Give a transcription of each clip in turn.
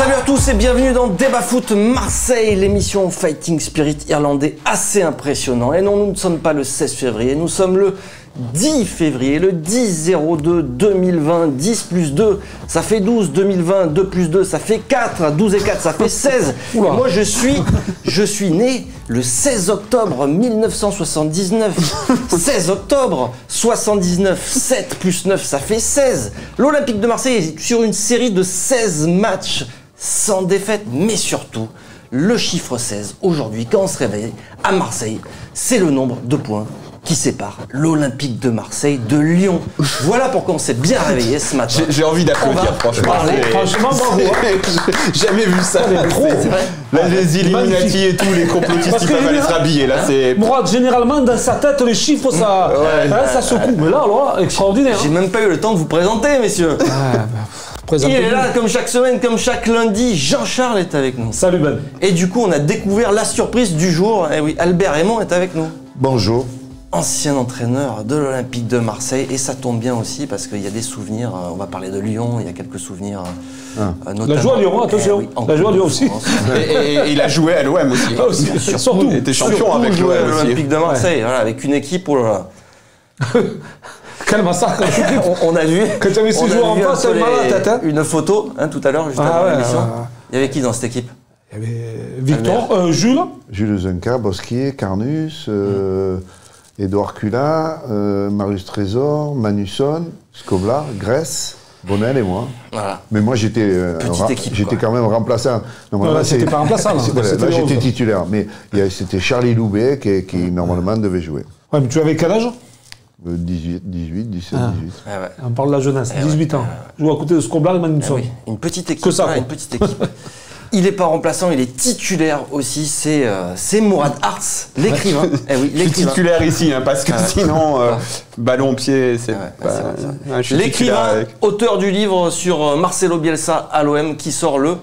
Salut à tous et bienvenue dans Débat Foot Marseille, l'émission Fighting Spirit irlandais assez impressionnant. Et non, nous ne sommes pas le 16 février, nous sommes le 10 février, le 10-02-2020, 10 plus 2, ça fait 12, 2020, 2 plus 2, ça fait 4, 12 et 4, ça fait 16. Et moi, je suis né le 16 octobre 1979. 16 octobre 79, 7 plus 9, ça fait 16. L'Olympique de Marseille est sur une série de 16 matchs sans défaite, mais surtout, le chiffre 16, aujourd'hui, quand on se réveille à Marseille, c'est le nombre de points qui sépare l'Olympique de Marseille de Lyon. Voilà pourquoi on s'est bien réveillé ce matin. J'ai envie d'applaudir, franchement. Franchement, bravo. J'ai jamais vu ça. C'est vrai. Là, les Illuminati et tous les complotistes, ils peuvent aller se rhabiller. Là, c'est... Mourad, généralement, dans sa tête, les chiffres, ça, ça secoue. Mais là, alors, extraordinaire. J'ai même pas eu le temps de vous présenter, messieurs. Il est là, comme chaque semaine, comme chaque lundi. Jean-Charles est avec nous. Salut Ben. Et du coup, on a découvert la surprise du jour. Eh oui, Albert Raymond est avec nous. Bonjour. Ancien entraîneur de l'Olympique de Marseille. Et ça tombe bien aussi parce qu'il y a des souvenirs. On va parler de Lyon, il y a quelques souvenirs. La joie à Lyon, attention. Oui, la joie à Lyon aussi. Et il a joué à l'OM aussi. Ah, aussi. Surtout. Il était champion avec l'OM aussi. l'Olympique de Marseille, voilà, avec une équipe. Oh là là. Quel massacre. On a vu. Quand tu avais ces joueurs en face, c'est mal à la tête. Hein. Une photo tout à l'heure, juste avant l'émission. Il y avait qui dans cette équipe? Il y avait Victor, Jules. Jules Zunca, Bosquier, Carnus, Édouard Cula, Marius Trésor, Manusson, Scobla, Grèce, Bonnel et moi. Voilà. Mais moi j'étais quand même remplaçant. Non, c'était pas remplaçant. Là j'étais titulaire. Mais c'était Charlie Loubet qui normalement devait jouer. Ouais, mais tu avais quel âge? 17, 18. Ah ouais. On parle de la jeunesse, 18 ans. Joue à côté de Scobla et Manusson. Oui. Une petite équipe. Que ça, quoi. Une petite équipe. Il n'est pas remplaçant, il est titulaire aussi. C'est Mourad Arts, l'écrivain. Je suis titulaire ici, parce que sinon, ballon au pied, c'est pas... L'écrivain, auteur du livre sur Marcelo Bielsa à l'OM qui sort le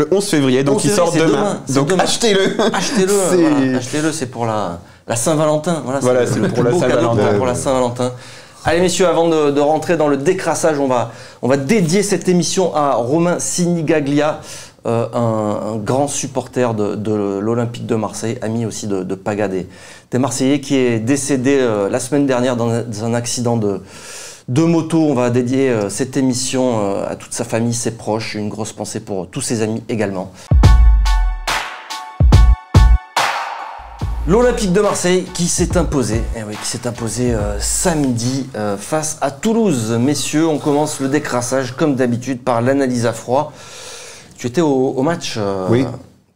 11 février, donc il sort demain. Donc achetez-le. Achetez-le. Voilà, achetez-le, c'est pour la Saint-Valentin. Voilà, c'est pour la Saint-Valentin. Pour la Saint-Valentin. Allez messieurs, avant de rentrer dans le décrassage, on va dédier cette émission à Romain Sinigaglia, un grand supporter de l'Olympique de Marseille, ami aussi de Paga des Marseillais, qui est décédé la semaine dernière dans un accident de moto. On va dédier cette émission à toute sa famille, ses proches, une grosse pensée pour tous ses amis également. L'Olympique de Marseille qui s'est imposé, samedi face à Toulouse. Messieurs, on commence le décrassage comme d'habitude par l'analyse à froid. Tu étais au match. Oui.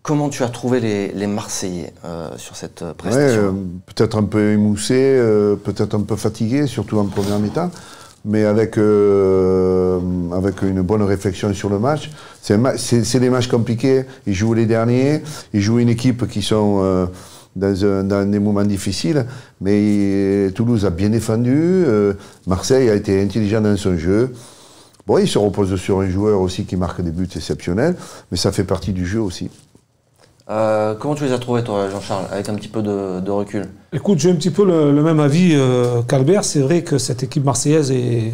Comment tu as trouvé les Marseillais sur cette prestation? Peut-être un peu émoussé, peut-être un peu fatigué, surtout en première mi-temps, mais avec une bonne réflexion sur le match. C'est des matchs compliqués. Ils jouent les derniers, ils jouent une équipe qui sont dans des moments difficiles, mais Toulouse a bien défendu, Marseille a été intelligent dans son jeu. Bon, il se repose sur un joueur aussi qui marque des buts exceptionnels, mais ça fait partie du jeu aussi. Comment tu les as trouvés, toi, Jean-Charles, avec un petit peu de recul? Écoute, j'ai un petit peu le même avis qu'Albert. C'est vrai que cette équipe marseillaise est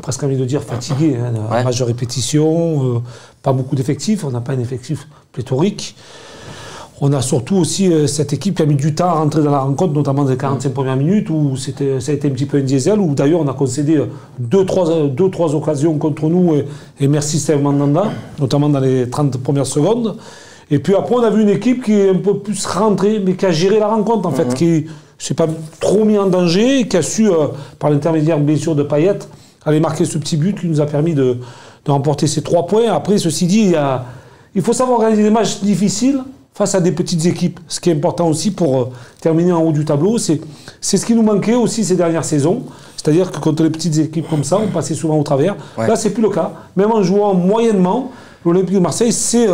presque envie de dire fatiguée. Un match de répétition, pas beaucoup d'effectifs. On n'a pas un effectif pléthorique. On a surtout aussi cette équipe qui a mis du temps à rentrer dans la rencontre, notamment dans les 45 premières minutes, où ça a été un petit peu un diesel, où d'ailleurs on a concédé 2-3 occasions contre nous, et merci Steve Mandanda, notamment dans les 30 premières secondes. Et puis après on a vu une équipe qui est un peu plus rentrée, mais qui a géré la rencontre en fait, qui ne s'est pas trop mis en danger, et qui a su, par l'intermédiaire bien sûr de Payet, aller marquer ce petit but qui nous a permis de remporter ces 3 points. Après, ceci dit, il faut savoir organiser des matchs difficiles face à des petites équipes. Ce qui est important aussi pour terminer en haut du tableau, c'est ce qui nous manquait aussi ces dernières saisons. C'est-à-dire que contre les petites équipes comme ça, on passait souvent au travers. Ouais. Là, c'est plus le cas. Même en jouant moyennement, l'Olympique de Marseille c'est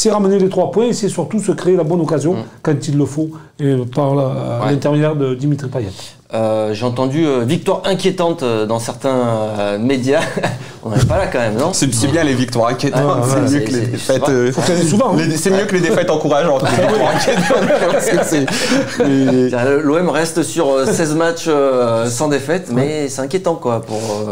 ramener les 3 points et c'est surtout se créer la bonne occasion quand il le faut, et par l'intermédiaire de Dimitri Payet. J'ai entendu victoire inquiétante dans certains médias. On n'en est pas là quand même, non? C'est bien les victoires inquiétantes, c'est mieux que les défaites. C'est mieux que les défaites encourageantes. L'OM reste sur 16 matchs sans défaite, mais c'est inquiétant quoi.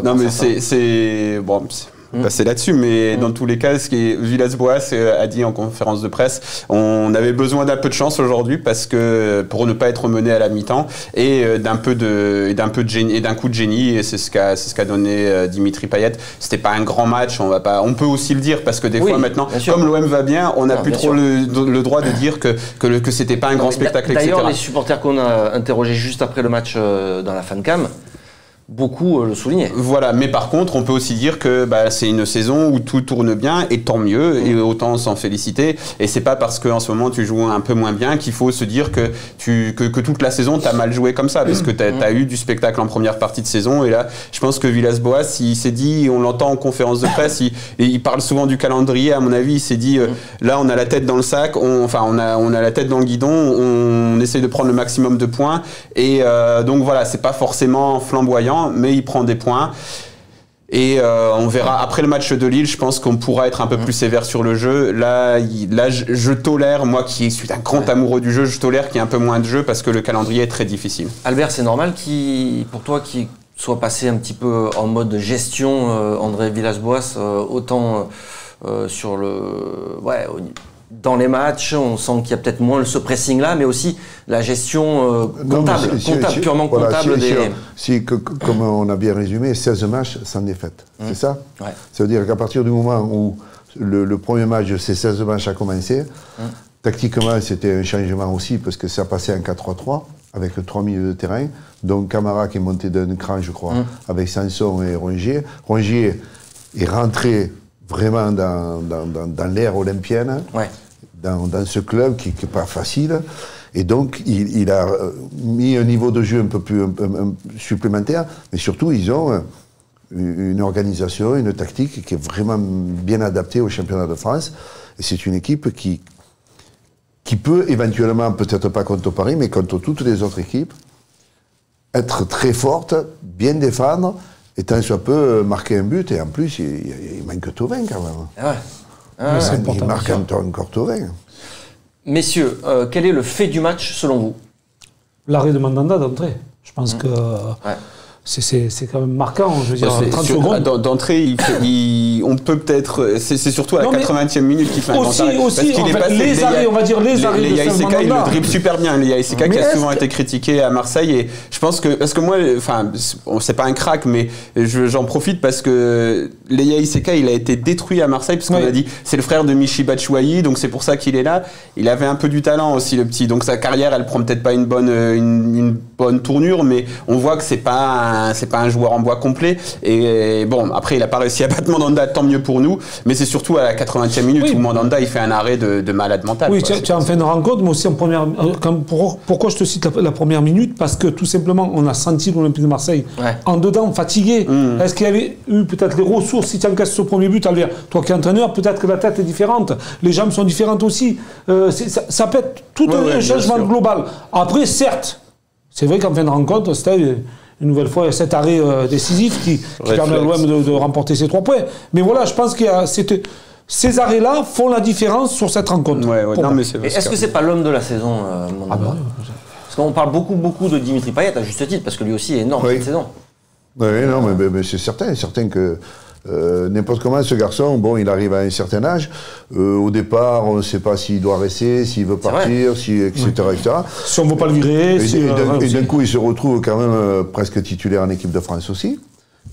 Non mais c'est bon. passer là-dessus, mais dans tous les cas, ce qui est Villas-Boas a dit en conférence de presse, on avait besoin d'un peu de chance aujourd'hui parce que pour ne pas être mené à la mi-temps et d'un coup de génie, et c'est ce qu'a donné Dimitri Payet. C'était pas un grand match, on peut aussi le dire parce que des fois maintenant, comme l'OM va bien, on n'a plus trop le droit de dire que c'était pas un grand spectacle, etc. D'ailleurs, les supporters qu'on a interrogés juste après le match dans la fancam, beaucoup le soulignaient. Voilà, mais par contre, on peut aussi dire que c'est une saison où tout tourne bien, et tant mieux, et autant s'en féliciter. Et c'est pas parce qu'en ce moment tu joues un peu moins bien qu'il faut se dire que toute la saison t'as mal joué comme ça, parce que t'as eu du spectacle en première partie de saison. Et là, je pense que Villas-Boas, il s'est dit, on l'entend en conférence de presse, il parle souvent du calendrier. À mon avis, il s'est dit, là, on a la tête dans le sac, on a la tête dans le guidon, on essaie de prendre le maximum de points. Et donc voilà, c'est pas forcément flamboyant, mais il prend des points. Et on verra après le match de Lille, je pense qu'on pourra être un peu plus sévère sur le jeu. Là, je tolère, moi qui suis un grand amoureux du jeu, je tolère qu'il y ait un peu moins de jeu parce que le calendrier est très difficile. Albert, c'est normal pour toi qu'il soit passé un petit peu en mode gestion, André Villas-Boas, autant sur dans les matchs, on sent qu'il y a peut-être moins ce pressing-là, mais aussi la gestion purement comptable des... Comme on a bien résumé, 16 matchs sans défaite, c'est ça? Ça veut dire qu'à partir du moment où le premier match de ces 16 matchs a commencé, tactiquement c'était un changement aussi, parce que ça passait en 4-3-3, avec 3 milieux de terrain, donc Camara qui est monté d'un cran, je crois, avec Sanson et Rongier. Rongier est rentré vraiment dans l'ère olympienne, dans ce club qui n'est pas facile. Et donc, il a mis un niveau de jeu un peu plus supplémentaire, mais surtout, ils ont une organisation, une tactique qui est vraiment bien adaptée au championnat de France. Et c'est une équipe qui peut éventuellement, peut-être pas contre Paris, mais contre toutes les autres équipes, être très forte, bien défendre, et tant soit peu marquer un but, et en plus, il manque Thauvin quand même. Il marque encore Thauvin. Messieurs, quel est le fait du match selon vous? L'arrêt de Mandanda d'entrée. Je pense que c'est quand même marquant, je veux dire, 30 secondes. D'entrée, on peut peut-être... C'est surtout à la 80e minute qu'il fait un grand arrêt. Aussi, en fait, les arrêts, on va dire les arrêts de Mandanda. Il le dribble super bien. Léa Iseka qui a souvent été critiqué à Marseille. Et je pense que... Parce que moi, enfin, c'est pas un crack, mais j'en profite parce que Léa Iseka, il a été détruit à Marseille parce qu'on a dit c'est le frère de Michy Batshuayi, donc c'est pour ça qu'il est là. Il avait un peu du talent aussi, le petit. Donc sa carrière, elle prend peut-être pas une bonne tournure, mais on voit que c'est pas un joueur en bois complet. Et bon, après, il n'a pas réussi à battre Mandanda, tant mieux pour nous. Mais c'est surtout à la 80e minute où Mandanda, il fait un arrêt de malade mental. Oui, tu as en fin de rencontre, mais aussi en première... Pourquoi je te cite la première minute? Parce que tout simplement, on a senti l'Olympique de Marseille en dedans, fatigué. Est-ce qu'il y avait eu peut-être les ressources? Si tu encaisses ce premier but, Albert, toi qui es entraîneur, peut-être que la tête est différente. Les jambes sont différentes aussi. Ça peut être tout un changement global. Après, certes, c'est vrai qu'en fin de rencontre, c'était... Une nouvelle fois, cet arrêt décisif qui permet à l'OM de remporter ces 3 points. Mais voilà, je pense que ces arrêts-là font la différence sur cette rencontre. Est-ce que c'est pas l'homme de la saison, Parce qu'on parle beaucoup de Dimitri Payet, à juste titre, parce que lui aussi est énorme cette saison. Oui, non, mais c'est certain que n'importe comment, ce garçon, bon, il arrive à un certain âge. Au départ, on ne sait pas s'il doit rester, s'il veut partir, etc., etc. Si on ne veut pas le virer. Et d'un coup, il se retrouve quand même presque titulaire en équipe de France aussi.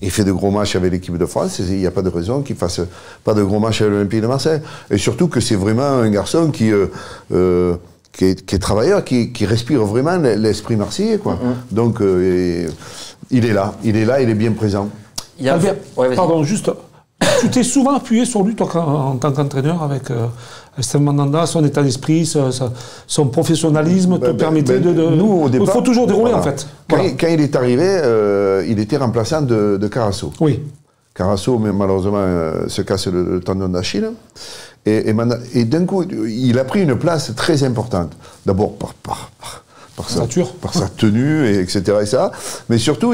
Il fait de gros matchs avec l'équipe de France. Il n'y a pas de raison qu'il ne fasse pas de gros matchs avec l'Olympique de Marseille. Et surtout que c'est vraiment un garçon qui est travailleur, qui respire vraiment l'esprit marseillais, quoi. Donc, il est là, il est bien présent. Albert, pardon, juste, tu t'es souvent appuyé sur lui, toi, en tant qu'entraîneur, avec Steve Mandanda, son état d'esprit, son professionnalisme, te permettait de... Nous, au départ... Il faut toujours dérouler, en fait. Quand il est arrivé, il était remplaçant de Carasso. Oui. Carasso, malheureusement, se casse le tendon d'Achille. Et d'un coup, il a pris une place très importante. D'abord par sa tenue, etc. Mais surtout,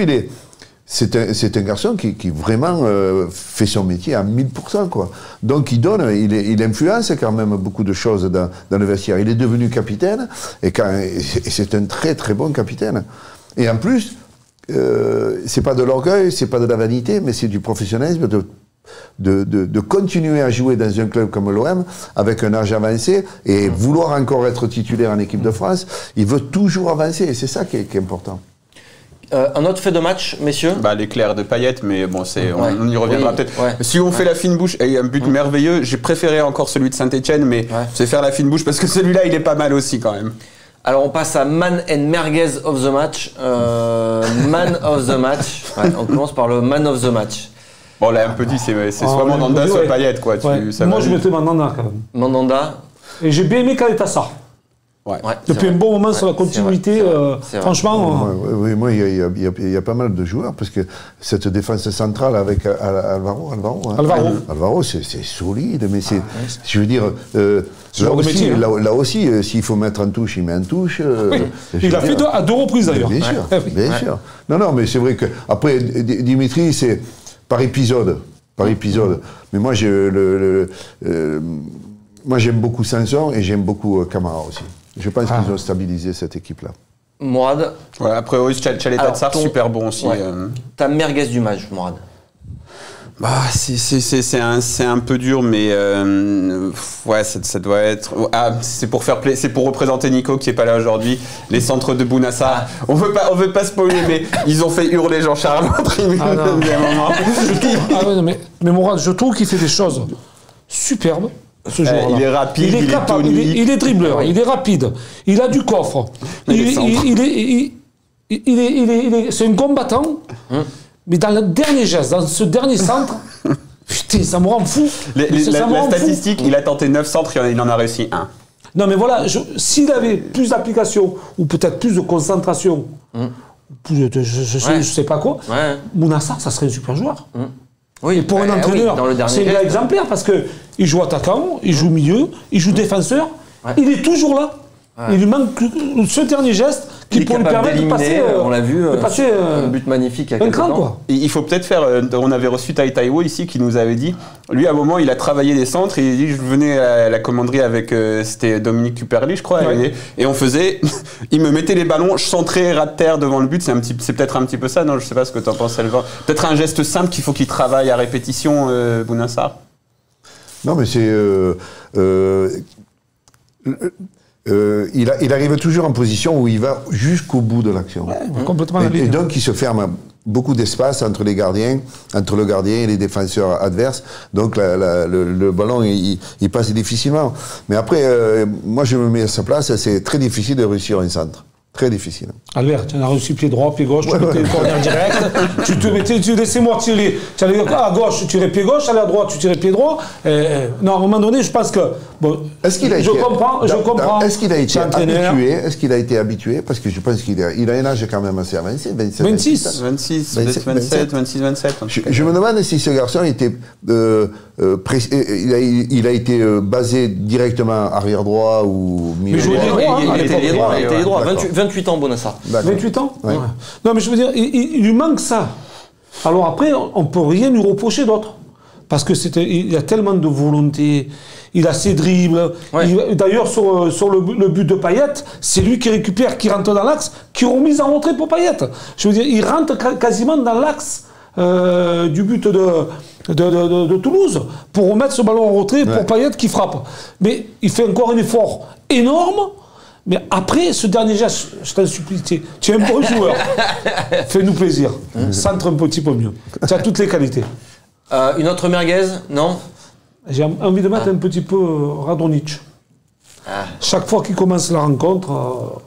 c'est un garçon qui vraiment fait son métier à 1000%, quoi. Donc il influence quand même beaucoup de choses dans le vestiaire. Il est devenu capitaine, et c'est un très très bon capitaine. Et en plus, c'est pas de l'orgueil, c'est pas de la vanité, mais c'est du professionnalisme, de de continuer à jouer dans un club comme l'OM, avec un âge avancé, et vouloir encore être titulaire en équipe de France, il veut toujours avancer, et c'est ça qui est important. Un autre fait de match, messieurs? L'éclair de Payet, mais bon, on y reviendra peut-être. Ouais. Si on fait la fine bouche, et un but merveilleux, j'ai préféré encore celui de Saint-Etienne, mais c'est faire la fine bouche parce que celui-là, il est pas mal aussi quand même. Alors on passe à Man and Merguez of the match. Man of the match. Ouais, on commence par le Man of the match. Bon, on l'a un peu dit, c'est soit Mandanda, soit Payet, quoi. Moi, je mettais Mandanda quand même. Mandanda. Et j'ai bien aimé Caleta-Sarr. Ouais. Depuis un bon moment sur la continuité, franchement. Oui, moi, il y a pas mal de joueurs, parce que cette défense centrale avec Alvaro, c'est solide, mais c'est. Je veux dire, là aussi, s'il faut mettre en touche, il met en touche. Il a fait à 2 reprises d'ailleurs. Bien sûr, bien sûr. Non, mais c'est vrai que après Dimitri, c'est par épisode. Mais moi, moi, j'aime beaucoup Sanson et j'aime beaucoup Camara aussi. Je pense qu'ils ont stabilisé cette équipe-là. Mourad. Voilà, après, Caleta-Sarr, super bon aussi. Ta merguez du match, Mourad. C'est un peu dur, mais ça doit être. C'est pour représenter Nico qui est pas là aujourd'hui. Les centres de Bounassar. On veut pas spoiler, mais ils ont fait hurler Jean-Charles en tribune. Mais Mourad, je trouve qu'il fait des choses superbes. Il est rapide, il est capable, il est dribbleur, il est rapide, il a du coffre, c'est un combattant, mais dans le dernier geste, dans ce dernier centre, putain, ça me rend fou. La statistique, il a tenté 9 centres, il en a réussi 1. Non mais voilà, s'il avait plus d'application, ou peut-être plus de concentration, plus de, je sais pas quoi, Bounassar, ça serait un super joueur. Oui, et pour un entraîneur, c'est un gars exemplaire parce qu'il joue attaquant, il joue milieu, il joue défenseur, il est toujours là. Il lui manque ce dernier geste qui pourrait lui permettre de passer. On l'a vu, un but magnifique à quelques temps. Il faut peut-être faire. On avait reçu Tai Taiwo ici qui nous avait dit. Lui, à un moment, il a travaillé des centres et il dit je venais à la commanderie avec. C'était Dominique Tuperli, je crois. Et on faisait. Il me mettait les ballons, je centrais ras de terre devant le but. C'est peut-être un petit peu ça, non? Je sais pas ce que tu en penses, Elvin. Peut-être un geste simple qu'il faut qu'il travaille à répétition, Bounassar. Non, mais c'est. Il arrive toujours en position où il va jusqu'au bout de l'action. Complètement. Et donc il se ferme beaucoup d'espace entre les gardiens, entre le gardien et les défenseurs adverses. Donc le ballon il passe difficilement. Mais après, moi je me mets à sa place, c'est très difficile de réussir un centre. Très difficile. Albert, tu as réussi pied droit, pied gauche, tu mettais le corner direct, tu laissais moi tirer. Tu allais à gauche, tu tirais pied gauche, allais à droite, tu tirais pied droit. Non, à un moment donné, je pense que. Bon, je comprends. Est-ce qu'il a été habitué? Est-ce qu'il a été habitué? Parce que je pense qu'il a un âge quand même assez avancé. 26. 27. Je me demande si ce garçon était. Il a été basé directement arrière droit ou milieu droit. Il était droit. 28 ans, Bounassar. 28 ans? Ouais. Non, mais je veux dire, il lui manque ça. Alors après, on ne peut rien lui reprocher d'autre. Parce qu'il a tellement de volonté, il a ses dribbles. D'ailleurs, sur le but de Payet, c'est lui qui récupère, qui rentre dans l'axe, qui remise en retrait pour Payet. Je veux dire, il rentre quasiment dans l'axe du but de Toulouse pour remettre ce ballon en retrait pour Payet qui frappe. Mais il fait encore un effort énorme. Mais après, ce dernier geste, je t'en supplie, tu es un bon joueur. Fais-nous plaisir. Centre un petit peu mieux. Tu as toutes les qualités. Une autre merguez, non? J'ai envie de mettre un petit peu Radonjic. Chaque fois qu'il commence la rencontre,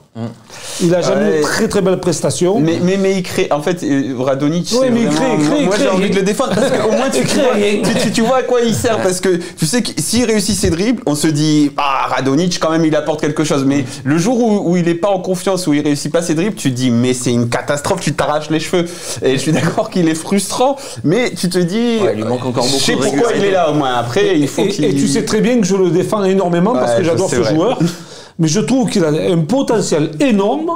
il n'a jamais une très très belle prestation. Mais il crée, en fait, Radonjic, mais il crée. Moi j'ai envie de le défendre parce qu'au moins tu vois à quoi il sert. Parce que tu sais que s'il réussit ses dribbles, on se dit Radonjic quand même il apporte quelque chose. Mais le jour où il n'est pas en confiance, où il réussit pas ses dribbles, tu te dis mais c'est une catastrophe, tu t'arraches les cheveux. Et je suis d'accord qu'il est frustrant, mais tu te dis il lui manque encore beaucoup. Je sais pourquoi il est là au moins. Après il faut qu'il. Et tu sais très bien que je le défends énormément parce que j'adore ce joueur. Mais je trouve qu'il a un potentiel énorme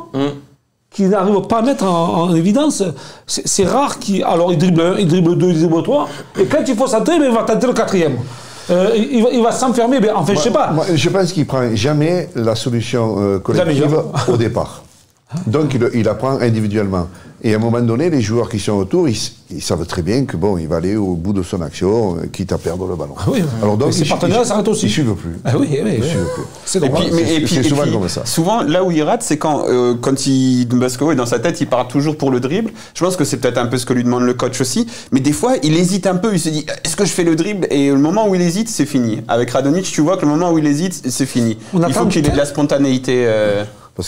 qu'il n'arrive pas à mettre en évidence. C'est rare qu'il... Alors, il dribble 1, il dribble 2, il dribble 3. Et quand il faut centrer, il va tenter le 4e. Il va s'enfermer. Enfin, je sais pas. Moi, je pense qu'il ne prend jamais la solution collective au départ. Donc il apprend individuellement. Et à un moment donné, les joueurs qui sont autour, ils savent très bien que bon, il va aller au bout de son action, quitte à perdre le ballon. Ah oui, alors donc, ses partenaires s'arrêtent aussi. Ils ne suivent plus. Ah oui, oui. Ils suivent plus. C'est normal. C'est souvent comme ça. Souvent, là où il rate, c'est quand parce que dans sa tête, il part toujours pour le dribble. Je pense que c'est peut-être un peu ce que lui demande le coach aussi. Mais des fois, il hésite un peu. Il se dit, est-ce que je fais le dribble? Et le moment où il hésite, c'est fini. Avec Radonjic, tu vois que le moment où il hésite, c'est fini. Il faut qu'il ait de la spontanéité.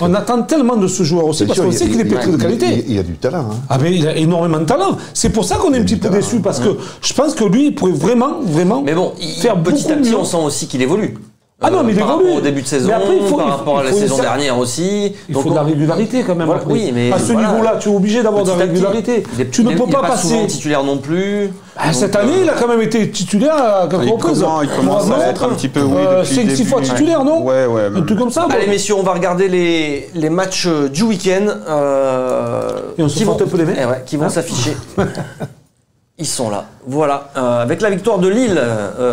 On attend tellement de ce joueur aussi, parce qu'on sait qu'il est pétri de qualité. Il y a du talent. Hein. Ah mais il a énormément de talent. C'est pour ça qu'on est un petit peu déçu, parce que je pense que lui, il pourrait vraiment mais bon, faire petit à petit, mieux. on sent aussi qu'il évolue. Ah non, mais il par évolue. rapport au début de saison, par rapport à la saison dernière aussi. Il faut de la régularité quand même. Voilà, oui, mais à ce niveau-là, tu es obligé d'avoir de la régularité. Tu ne peux pas passer. Souvent titulaire non plus. Cette année, il a quand même été titulaire à quelques reprises. Il commence à être un petit peu, 5-6 fois titulaire, non? Ouais. Un truc comme ça. Allez, messieurs, on va regarder les matchs du week-end. Et on se frotte un peu les mains. Qui vont s'afficher. Ils sont là, voilà. Avec la victoire de Lille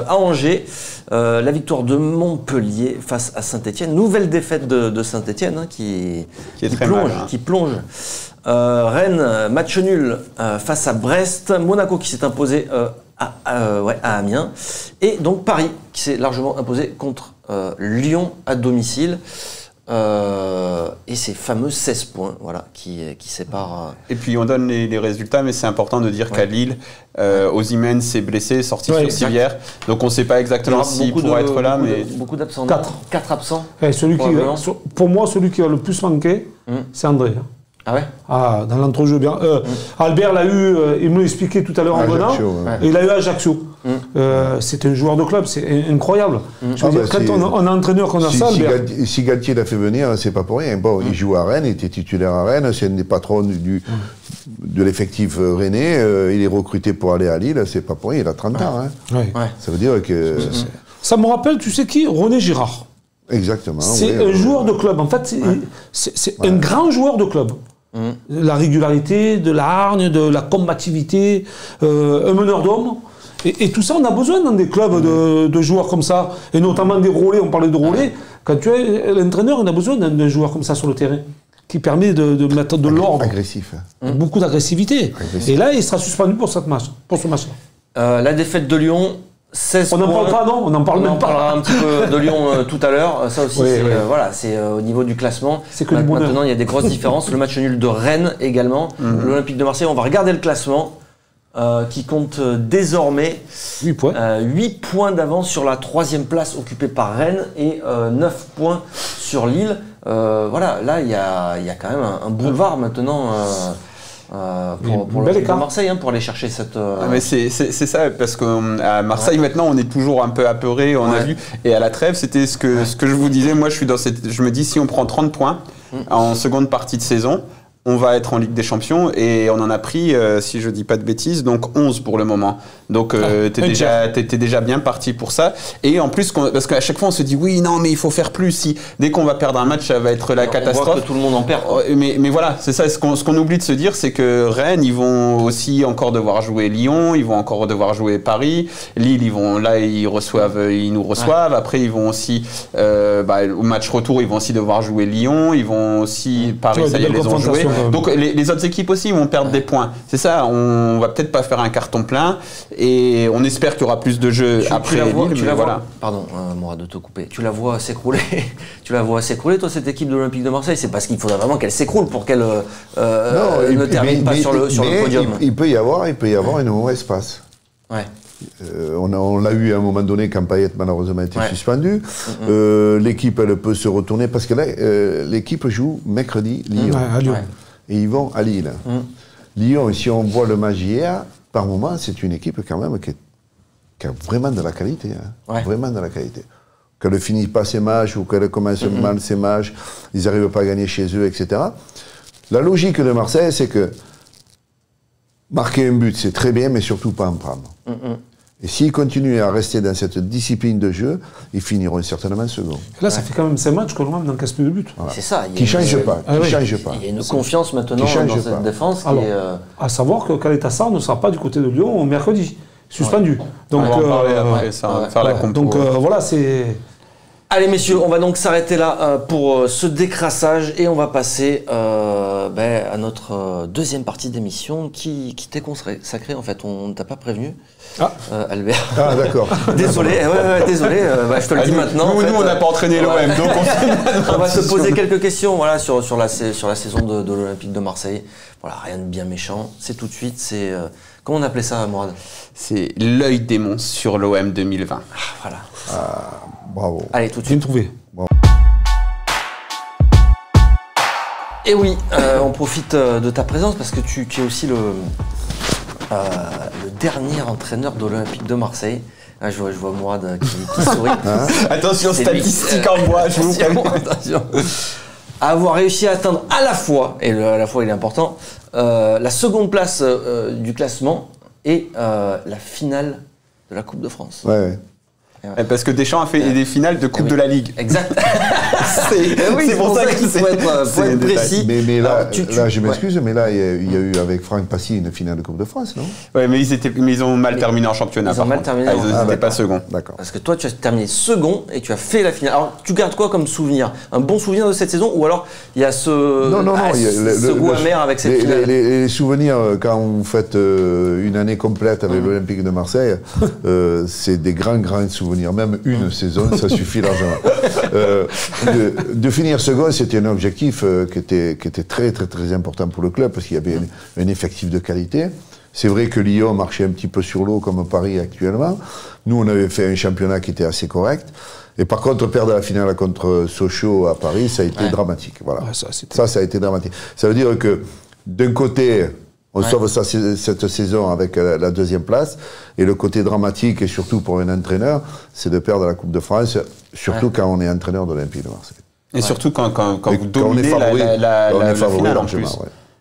à Angers, la victoire de Montpellier face à Saint-Etienne. Nouvelle défaite de Saint-Etienne qui plonge. Rennes, match nul face à Brest. Monaco qui s'est imposé à Amiens. Et donc Paris qui s'est largement imposé contre Lyon à domicile. Et ces fameux 16 points qui séparent. Et puis on donne les résultats, mais c'est important de dire qu'à Lille, Osimhen s'est blessé, sorti sur civière. Donc on ne sait pas exactement s'il pourra être là. Mais beaucoup d'absents. 4 absents. Et pour moi, celui qui a le plus manqué, c'est André. Ah ouais? Ah, dans l'entrejeu bien. Albert l'a eu, il me l'a expliqué tout à l'heure en venant. Et il a eu à Ajaccio. C'est un joueur de club, c'est incroyable. Je veux dire, quand on a un entraîneur qu'on a ça, Albert. Si Galtier l'a fait venir, c'est pas pour rien. Bon, il joue à Rennes, il était titulaire à Rennes, c'est un des patrons de l'effectif rennais. Il est recruté pour aller à Lille, c'est pas pour rien, il a 30 ans. Hein. Ça veut dire que. Ça me rappelle, tu sais qui? René Girard. Exactement. C'est un joueur de club. En fait, c'est un grand joueur de club. La régularité, de la hargne, de la combativité, un meneur d'hommes. Et tout ça, on a besoin dans des clubs de joueurs comme ça, et notamment des relais, on parlait de relais. Quand tu es l'entraîneur, on a besoin d'un joueur comme ça sur le terrain, qui permet de mettre de l'ordre. Agressif. Beaucoup d'agressivité. Et là, il sera suspendu pour ce match-là. La défaite de Lyon, 16 on n'en parle pas, non? On n'en parle même pas. On parlera un petit peu de Lyon tout à l'heure. Ça aussi, c'est au niveau du classement. C'est que maintenant, il y a des grosses différences. Le match nul de Rennes également. L'Olympique de Marseille, on va regarder le classement qui compte désormais 8 points. 8 points d'avance sur la 3e place occupée par Rennes et 9 points sur Lille. Là, il y a quand même un boulevard maintenant. Pour le de Marseille, pour aller chercher cette. Mais c'est ça, parce qu'à Marseille maintenant on est toujours un peu apeuré, on a vu, et à la trêve c'était ce que je vous disais, moi je me dis si on prend 30 points en seconde partie de saison, on va être en Ligue des Champions, et on en a pris, si je dis pas de bêtises, donc 11 pour le moment. Donc t'es déjà bien parti pour ça. Et en plus, parce qu'à chaque fois on se dit oui, non mais il faut faire plus. Si dès qu'on va perdre un match, ça va être la catastrophe. On voit que tout le monde en perd. Mais voilà, c'est ça. Ce qu'on oublie de se dire, c'est que Rennes, ils vont aussi encore devoir jouer Lyon, ils vont encore devoir jouer Paris. Lille, ils nous reçoivent. Après, ils vont aussi au match retour, ils vont aussi devoir jouer Lyon. Ils vont aussi Paris, ça y est, ils les ont joués. Donc les autres équipes aussi vont perdre des points. C'est ça. On va peut-être pas faire un carton plein, et on espère qu'il y aura plus de jeux après Lille. Pardon, Mourad, de te couper. Tu la vois s'écrouler. Tu la vois s'écrouler, toi, cette équipe de l'Olympique de Marseille. C'est parce qu'il faudrait vraiment qu'elle s'écroule pour qu'elle ne termine pas sur le podium. Il peut y avoir une mauvaise passe. Ouais. On l'a eu à un moment donné quand Payet malheureusement a été suspendu. L'équipe, elle peut se retourner parce que là, l'équipe joue mercredi Lyon. À Lyon. Et ils vont à Lille. Lyon, si on voit le match hier, par moment, c'est une équipe quand même qui a vraiment de la qualité. Vraiment de la qualité. Qu'elle ne finit pas ses matchs ou qu'elle commence mal ses matchs, ils n'arrivent pas à gagner chez eux, etc. La logique de Marseille, c'est que marquer un but, c'est très bien, mais surtout pas en prendre. Et s'ils continuent à rester dans cette discipline de jeu, ils finiront certainement second. Là, ça fait quand même 5 matchs que l'OM n'encaisse plus de but. Voilà. C'est ça. Qui ne change pas. Il y a une confiance maintenant dans cette défense. Alors, à savoir que Caleta-Sarr ne sera pas du côté de Lyon mercredi, suspendu. Donc, on va en parler après, ça va faire la compo. Donc voilà, c'est... Allez messieurs, on va donc s'arrêter là pour ce décrassage et on va passer à notre deuxième partie d'émission qui t'est consacrée. En fait, on ne t'a pas prévenu, Albert. Ah d'accord. Désolé, désolé. Je te le dis maintenant. Nous, on n'a pas entraîné l'OM, donc on va se poser quelques questions, voilà, sur la saison de l'Olympique de Marseille. Voilà, rien de bien méchant. C'est tout de suite. C'est comment on appelait ça, Mourad? C'est l'œil démon sur l'OM 2020. Voilà. Bravo. Allez, tout de Bien suite. trouvé. Et oui, on profite de ta présence parce que tu es aussi le dernier entraîneur de l'Olympique de Marseille. Ah, je vois Mourad qui sourit. Attention, C'est statistique lui. en bois, je vous préviens. Attention. À avoir réussi à atteindre à la fois, et à la fois il est important, la seconde place du classement et la finale de la Coupe de France. Ouais. Parce que Deschamps a fait des finales de Coupe de la Ligue. Exact. C'est pour ça qu'il faut être précis. Mais là, Alors, là je m'excuse, mais là, il y a eu avec Franck Passy une finale de Coupe de France, non? Ouais, mais ils ont mal terminé en championnat. Ils ont mal terminé. Ils n'étaient pas seconds. D'accord. Parce que toi, tu as terminé second et tu as fait la finale. Alors, tu gardes quoi comme souvenir? Un bon souvenir de cette saison ou alors il y a ce goût amer avec cette finale? Les souvenirs, quand vous faites une année complète avec l'Olympique de Marseille, c'est des grands souvenirs. Même une saison, ça suffit largement. De finir second, c'était un objectif qui était très important pour le club parce qu'il y avait un effectif de qualité. C'est vrai que Lyon marchait un petit peu sur l'eau comme Paris actuellement. Nous, on avait fait un championnat qui était assez correct. Et par contre, perdre la finale contre Sochaux à Paris, ça a été dramatique. Voilà. Ouais, ça a été dramatique. Ça veut dire que d'un côté, on sauve cette saison avec la deuxième place. Et le côté dramatique, et surtout pour un entraîneur, c'est de perdre la Coupe de France, surtout quand on est entraîneur de l'Olympique de Marseille. Et surtout quand vous dominez la finale en plus.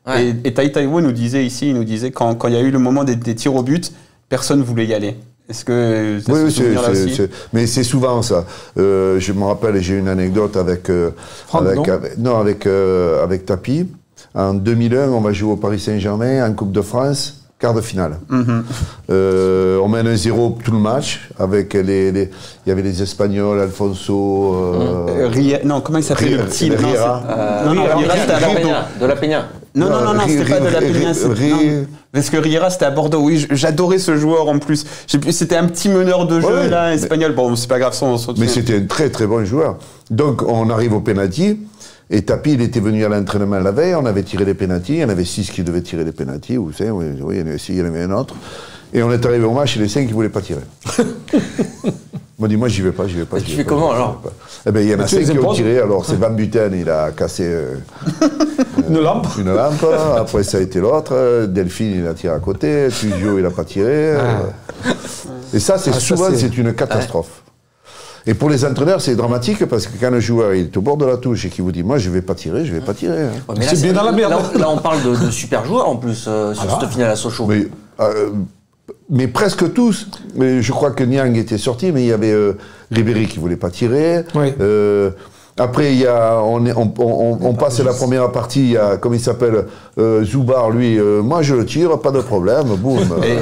Ouais. Et Taïtaïwo nous disait ici, quand il y a eu le moment des tirs au but, personne ne voulait y aller. Est-ce que mais c'est souvent ça. Je me rappelle, j'ai une anecdote avec Tapi. En 2001, on va jouer au Paris Saint-Germain en Coupe de France, quart de finale. On mène 1-0 tout le match avec il y avait les Espagnols, Alfonso. Non, comment il s'appelait le petit Riera. Riera, c'était à Bordeaux. De la Peña. Non, c'était pas de la Peña. Parce que Riera, c'était à Bordeaux. Oui, j'adorais ce joueur en plus. C'était un petit meneur de jeu là, espagnol. Bon, c'est pas grave, mais c'était un très bon joueur. Donc on arrive au penalty. Et Tapi, il était venu à l'entraînement la veille, on avait tiré les pénaltys, il y en avait 6 qui devaient tirer les pénaltys, vous savez, oui, il y en avait 6, il y en avait un autre. Et on est arrivé au match, et les 5 qui ne voulaient pas tirer. On m'a dit, moi j'y vais pas. Tu fais comment alors? Eh bien, il y en a 5 qui ont tiré, alors c'est Van Buten, il a cassé une lampe. Après ça a été l'autre, Delphine il a tiré à côté, Tugio il n'a pas tiré. Et ça, c'est une catastrophe. Et pour les entraîneurs, c'est dramatique parce que quand le joueur il est au bord de la touche et qu'il vous dit moi je vais pas tirer. Ouais, mais là, c'est bien dans la merde. Là, on parle de super joueurs en plus sur cette finale à Sochaux. Mais presque tous. Mais je crois que Niang était sorti, mais il y avait Ribéry qui voulait pas tirer. Oui. Après, on passe la première partie, il y a, comment il s'appelle, Zoubar, lui, moi je le tire, pas de problème, boum. Et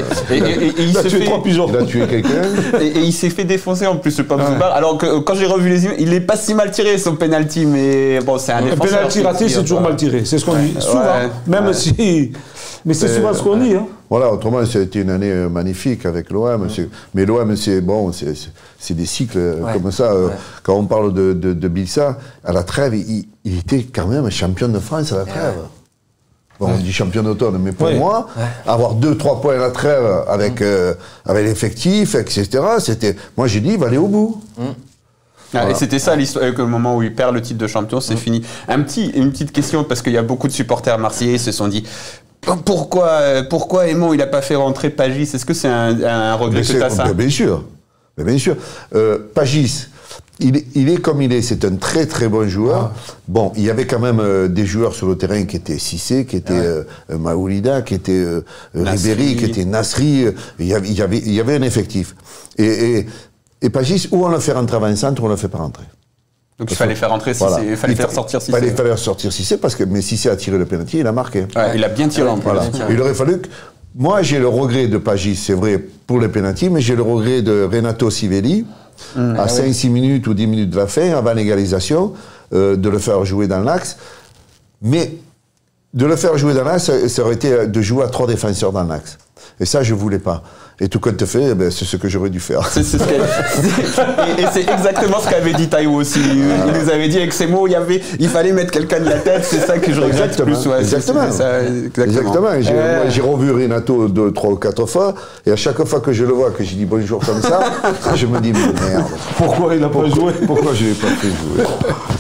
il a tué 3 pigeons. Il a tué quelqu'un. Et il s'est fait défoncer en plus, le pauvre Zoubar. Alors que quand j'ai revu les images, il n'est pas si mal tiré son penalty, mais bon, c'est un défenseur. Un penalty raté, c'est toujours mal tiré, c'est ce qu'on dit. Souvent, même si. Mais c'est souvent ce qu'on dit. Hein. Voilà, autrement, ça a été une année magnifique avec l'OM. Mais l'OM, c'est des cycles comme ça. Quand on parle de Bielsa, à la trêve, il était quand même champion de France à la trêve. Bon, on dit champion d'automne, mais pour moi, avoir 2-3 points à la trêve avec l'effectif, etc., moi j'ai dit, il va aller au bout. Et c'était ça l'histoire, le moment où il perd le titre de champion, c'est fini. Une petite question, parce qu'il y a beaucoup de supporters marseillais qui se sont dit pourquoi Aimon il n'a pas fait rentrer Pagis? Est-ce que c'est un regret que tu as ça? Bien sûr. Pagis, il est comme il est, c'est un très bon joueur. Bon, il y avait quand même des joueurs sur le terrain qui étaient Cissé, qui étaient Maoulida, qui étaient Ribéry, qui étaient Nasri. Il y avait un effectif. Et Pagis, ou on le fait rentrer avant-centre, ou on le fait pas rentrer. Donc il fallait faire rentrer Cissé, il fallait faire sortir Cissé. Il fallait sortir Cissé, mais Cissé a tiré le penalty, il a marqué. Ouais, il a bien tiré en plus. Voilà. Il aurait fallu que... Moi, j'ai le regret de Pagis, c'est vrai, pour les penalty, mais j'ai le regret de Renato Sivelli, à 5-6 minutes ou 10 minutes de la fin, avant l'égalisation, de le faire jouer dans l'axe. Mais de le faire jouer dans l'axe, ça aurait été de jouer à 3 défenseurs dans l'axe. Et ça, je ne voulais pas. Et tout compte fait, c'est ce que j'aurais dû faire. Et c'est exactement ce qu'avait dit Taïwo aussi. Il nous avait dit avec ces mots, il fallait mettre quelqu'un de la tête, c'est ça que je regrette plus. Ouais, exactement. Exactement. J'ai revu Renato 3 ou 4 fois, et à chaque fois que je le vois, que j'ai dit bonjour comme ça, je me dis, mais merde. Pourquoi il n'a pas joué? Pourquoi je ne l'ai pas fait jouer?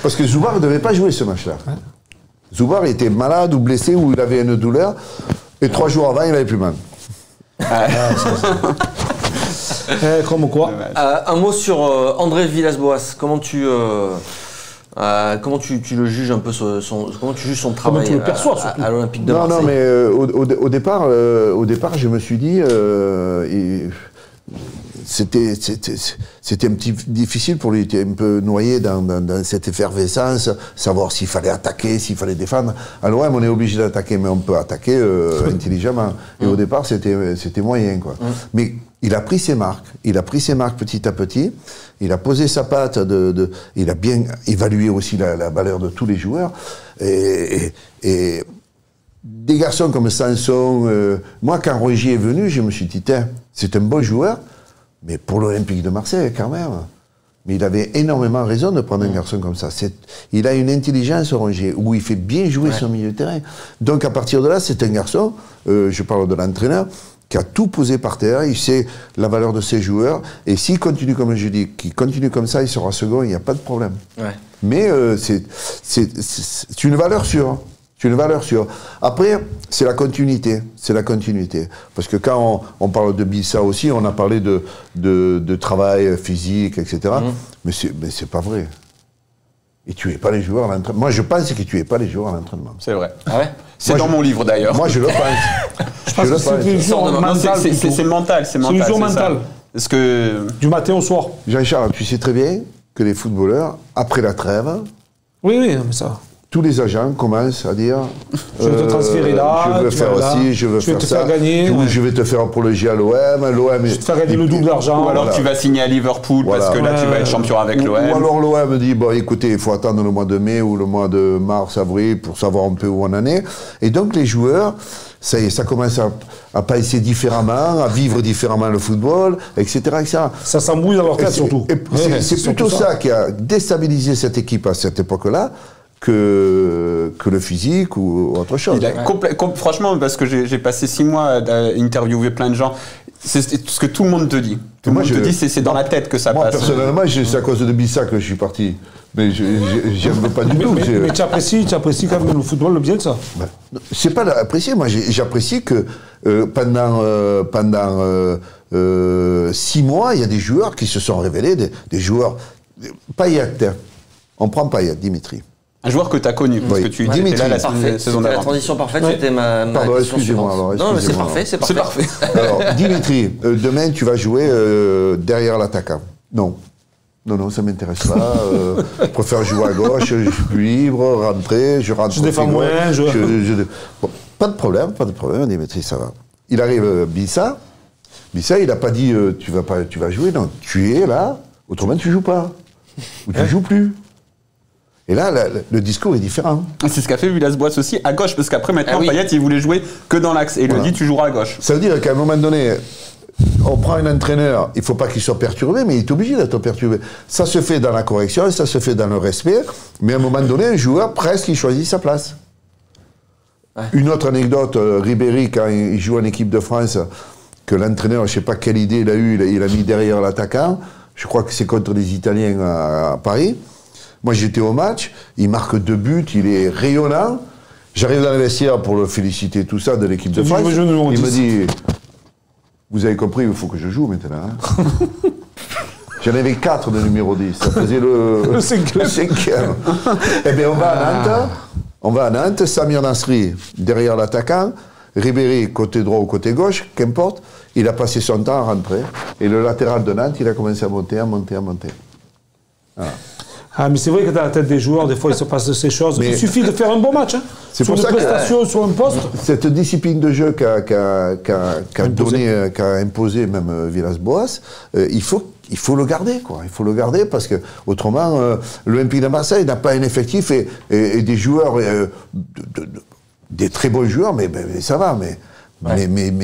Parce que Zubar ne devait pas jouer ce match-là. Zubar était malade ou blessé, ou il avait une douleur, et 3 jours avant, il n'avait plus mal. Comme quoi. Un mot sur André Villas-Boas. Comment tu le juges un peu comment tu juges son travail tu le perçois, à l'Olympique de Marseille? Non, mais au départ, je me suis dit, c'était un petit difficile pour lui, il était un peu noyé dans cette effervescence, savoir s'il fallait attaquer, s'il fallait défendre. À l'OM, on est obligé d'attaquer, mais on peut attaquer intelligemment. Et au départ, c'était moyen, quoi. Mais il a pris ses marques. Il a pris ses marques petit à petit. Il a posé sa patte. Il a bien évalué aussi la valeur de tous les joueurs. Et des garçons comme Sanson, moi, quand Rogier est venu, je me suis dit, c'est un bon joueur, mais pour l'Olympique de Marseille, quand même. Mais il avait énormément raison de prendre un garçon comme ça. Il a une intelligence, Rongier, où il fait bien jouer son milieu de terrain. Donc à partir de là, c'est un garçon, je parle de l'entraîneur, qui a tout posé par terre, il sait la valeur de ses joueurs, et s'il continue comme je dis, qu'il continue comme ça, il sera second, il n'y a pas de problème. Ouais. Mais c'est une valeur sûre. C'est une valeur sûre. Après, c'est la continuité. C'est la continuité. Parce que quand on parle de Bissa aussi, on a parlé de travail physique, etc. Mais c'est pas vrai. Il ne tuait pas les joueurs à l'entraînement. Moi, je pense qu'il ne tuait pas les joueurs à l'entraînement. C'est vrai. Ah ouais, c'est dans mon livre, d'ailleurs. Moi, je le pense. Je pense que c'est une jour mentale. C'est mental. C'est une jour mentale. Parce que... Du matin au soir. Jean-Charles, tu sais très bien que les footballeurs, après la trêve... Oui, mais ça... Tous les agents commencent à dire je vais te transférer là, je veux faire aussi, je veux faire ça, je vais te faire apologie à l'OM, je vais te faire gagner le double d'argent. Ou alors tu vas signer à Liverpool parce que là tu vas être champion avec l'OM. Ou alors l'OM dit bon écoutez, il faut attendre le mois de mai ou le mois de mars, avril pour savoir un peu où on en est. Et donc les joueurs, ça y est, ça commence à penser différemment, à vivre différemment le football, etc. etc. Ça s'embrouille dans leur tête surtout. C'est plutôt ça qui a déstabilisé cette équipe à cette époque-là. Que le physique ou autre chose. Franchement, parce que j'ai passé 6 mois à interviewer plein de gens, c'est ce que tout le monde te dit. Tout le monde te dit, c'est dans la tête que ça passe. Moi, personnellement, c'est à cause de Bissa que je suis parti. Mais j'aime pas du tout. Mais tu apprécies quand même le football bien que ça. C'est pas apprécier. Moi, j'apprécie que pendant 6 mois, il y a des joueurs qui se sont révélés, des joueurs... Payet, on prend Payet, Dimitri. Un joueur que tu as connu, parce que tu étais là la saison d'avant. La transition parfaite, c'était ma excusez-moi. Non, mais c'est parfait. Alors, Dimitri, demain, tu vas jouer derrière l'attaquant. Non, ça ne m'intéresse pas. Je préfère jouer à gauche, je suis plus libre, rentrer, je rentre. Je défends moins. Bon, pas de problème, Dimitri, ça va. Il arrive Bissa, il n'a pas dit tu vas jouer, non, tu es là, autrement tu ne joues pas. Ou tu ne joues plus. Et là, le discours est différent. C'est ce qu'a fait Villas-Boas aussi à gauche, parce qu'après, maintenant, Payet, il voulait jouer que dans l'axe. Et il lui dit, tu joueras à gauche. Ça veut dire qu'à un moment donné, on prend un entraîneur, il ne faut pas qu'il soit perturbé, mais il est obligé d'être perturbé. Ça se fait dans la correction, ça se fait dans le respect, mais à un moment donné, un joueur, presque, il choisit sa place. Ouais. Une autre anecdote, Ribéry, quand il joue en équipe de France, que l'entraîneur, je ne sais pas quelle idée il a eue, il a mis derrière l'attaquant, je crois que c'est contre les Italiens à Paris. Moi, j'étais au match, il marque 2 buts, il est rayonnant. J'arrive dans le vestiaire pour le féliciter, tout ça, de l'équipe de France. Il me dit, vous avez compris, il faut que je joue maintenant. Hein. J'en avais 4 de numéro 10, ça faisait le 5e. Eh bien, on va à Nantes, Samir Nasri derrière l'attaquant, Ribéry côté droit ou côté gauche, qu'importe. Il a passé son temps à rentrer. Et le latéral de Nantes, il a commencé à monter. Voilà. Ah, mais c'est vrai que dans la tête des joueurs, des fois, il se passe ces choses. Mais il suffit de faire un bon match. Hein. C'est sur pour une ça prestation, sur un poste. Cette discipline de jeu qu'a imposé même Villas-Boas, il faut il faut le garder, quoi. Il faut le garder parce que autrement, l'Olympique de Marseille n'a pas un effectif et des joueurs, des très bons joueurs, mais ça va, mais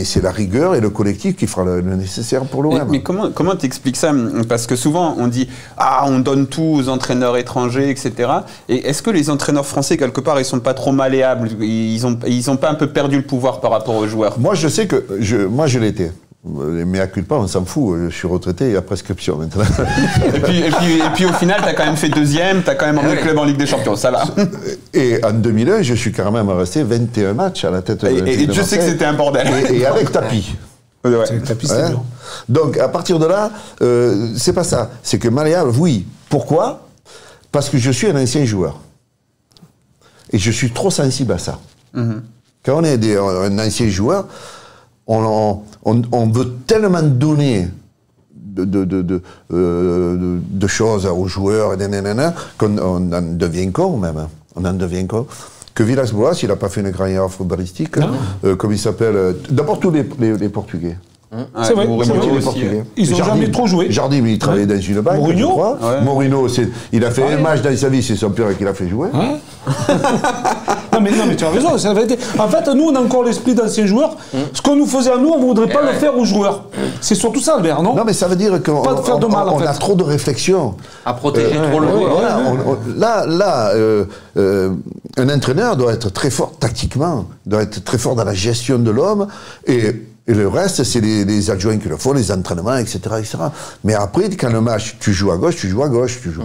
c'est la rigueur et le collectif qui fera le nécessaire pour l'OM. Mais comment t'expliques ça? Parce que souvent on dit on donne tout aux entraîneurs étrangers, etc. Et est-ce que les entraîneurs français quelque part ils sont pas trop malléables? Ils ont pas un peu perdu le pouvoir par rapport aux joueurs? Moi je sais que moi je l'étais. Mais à culpa, on s'en fout. Je suis retraité, il y a prescription maintenant. et puis au final, tu as quand même fait deuxième, tu as quand même emmené le club en Ligue des Champions, ça va. Et en 2001, je suis quand même resté 21 matchs à la tête de Et je sais que c'était un bordel. Et avec tapis. Ouais. Avec tapis, c'est dur. Donc à partir de là, c'est pas ça. C'est que malléable, oui. Pourquoi? Parce que je suis un ancien joueur. Et je suis trop sensible à ça. Quand on est un ancien joueur, on veut tellement donner de choses aux joueurs qu'on en devient con même. On en devient con. Que Villas-Boas, il n'a pas fait une grande erreur footballistique. Comme il s'appelle. D'abord tous les Portugais. C'est vrai, les Portugais. Ils n'ont jamais trop joué. Jardim, il travaillait dans une banque. Mourinho, Mourinho, il a fait un match dans sa vie, c'est son père qui l'a fait jouer. Non mais tu as raison, c'est la vérité. En fait, nous, on a encore l'esprit d'anciens joueurs. Ce qu'on nous faisait à nous, on ne voudrait pas le faire aux joueurs. C'est surtout ça, Albert, non? Non, mais ça veut dire qu'on a trop de réflexion. À protéger trop le joueur. Un entraîneur doit être très fort tactiquement, doit être très fort dans la gestion de l'homme, et le reste, c'est les adjoints qui le font, les entraînements, etc., etc. Mais après, quand le match, tu joues à gauche, tu joues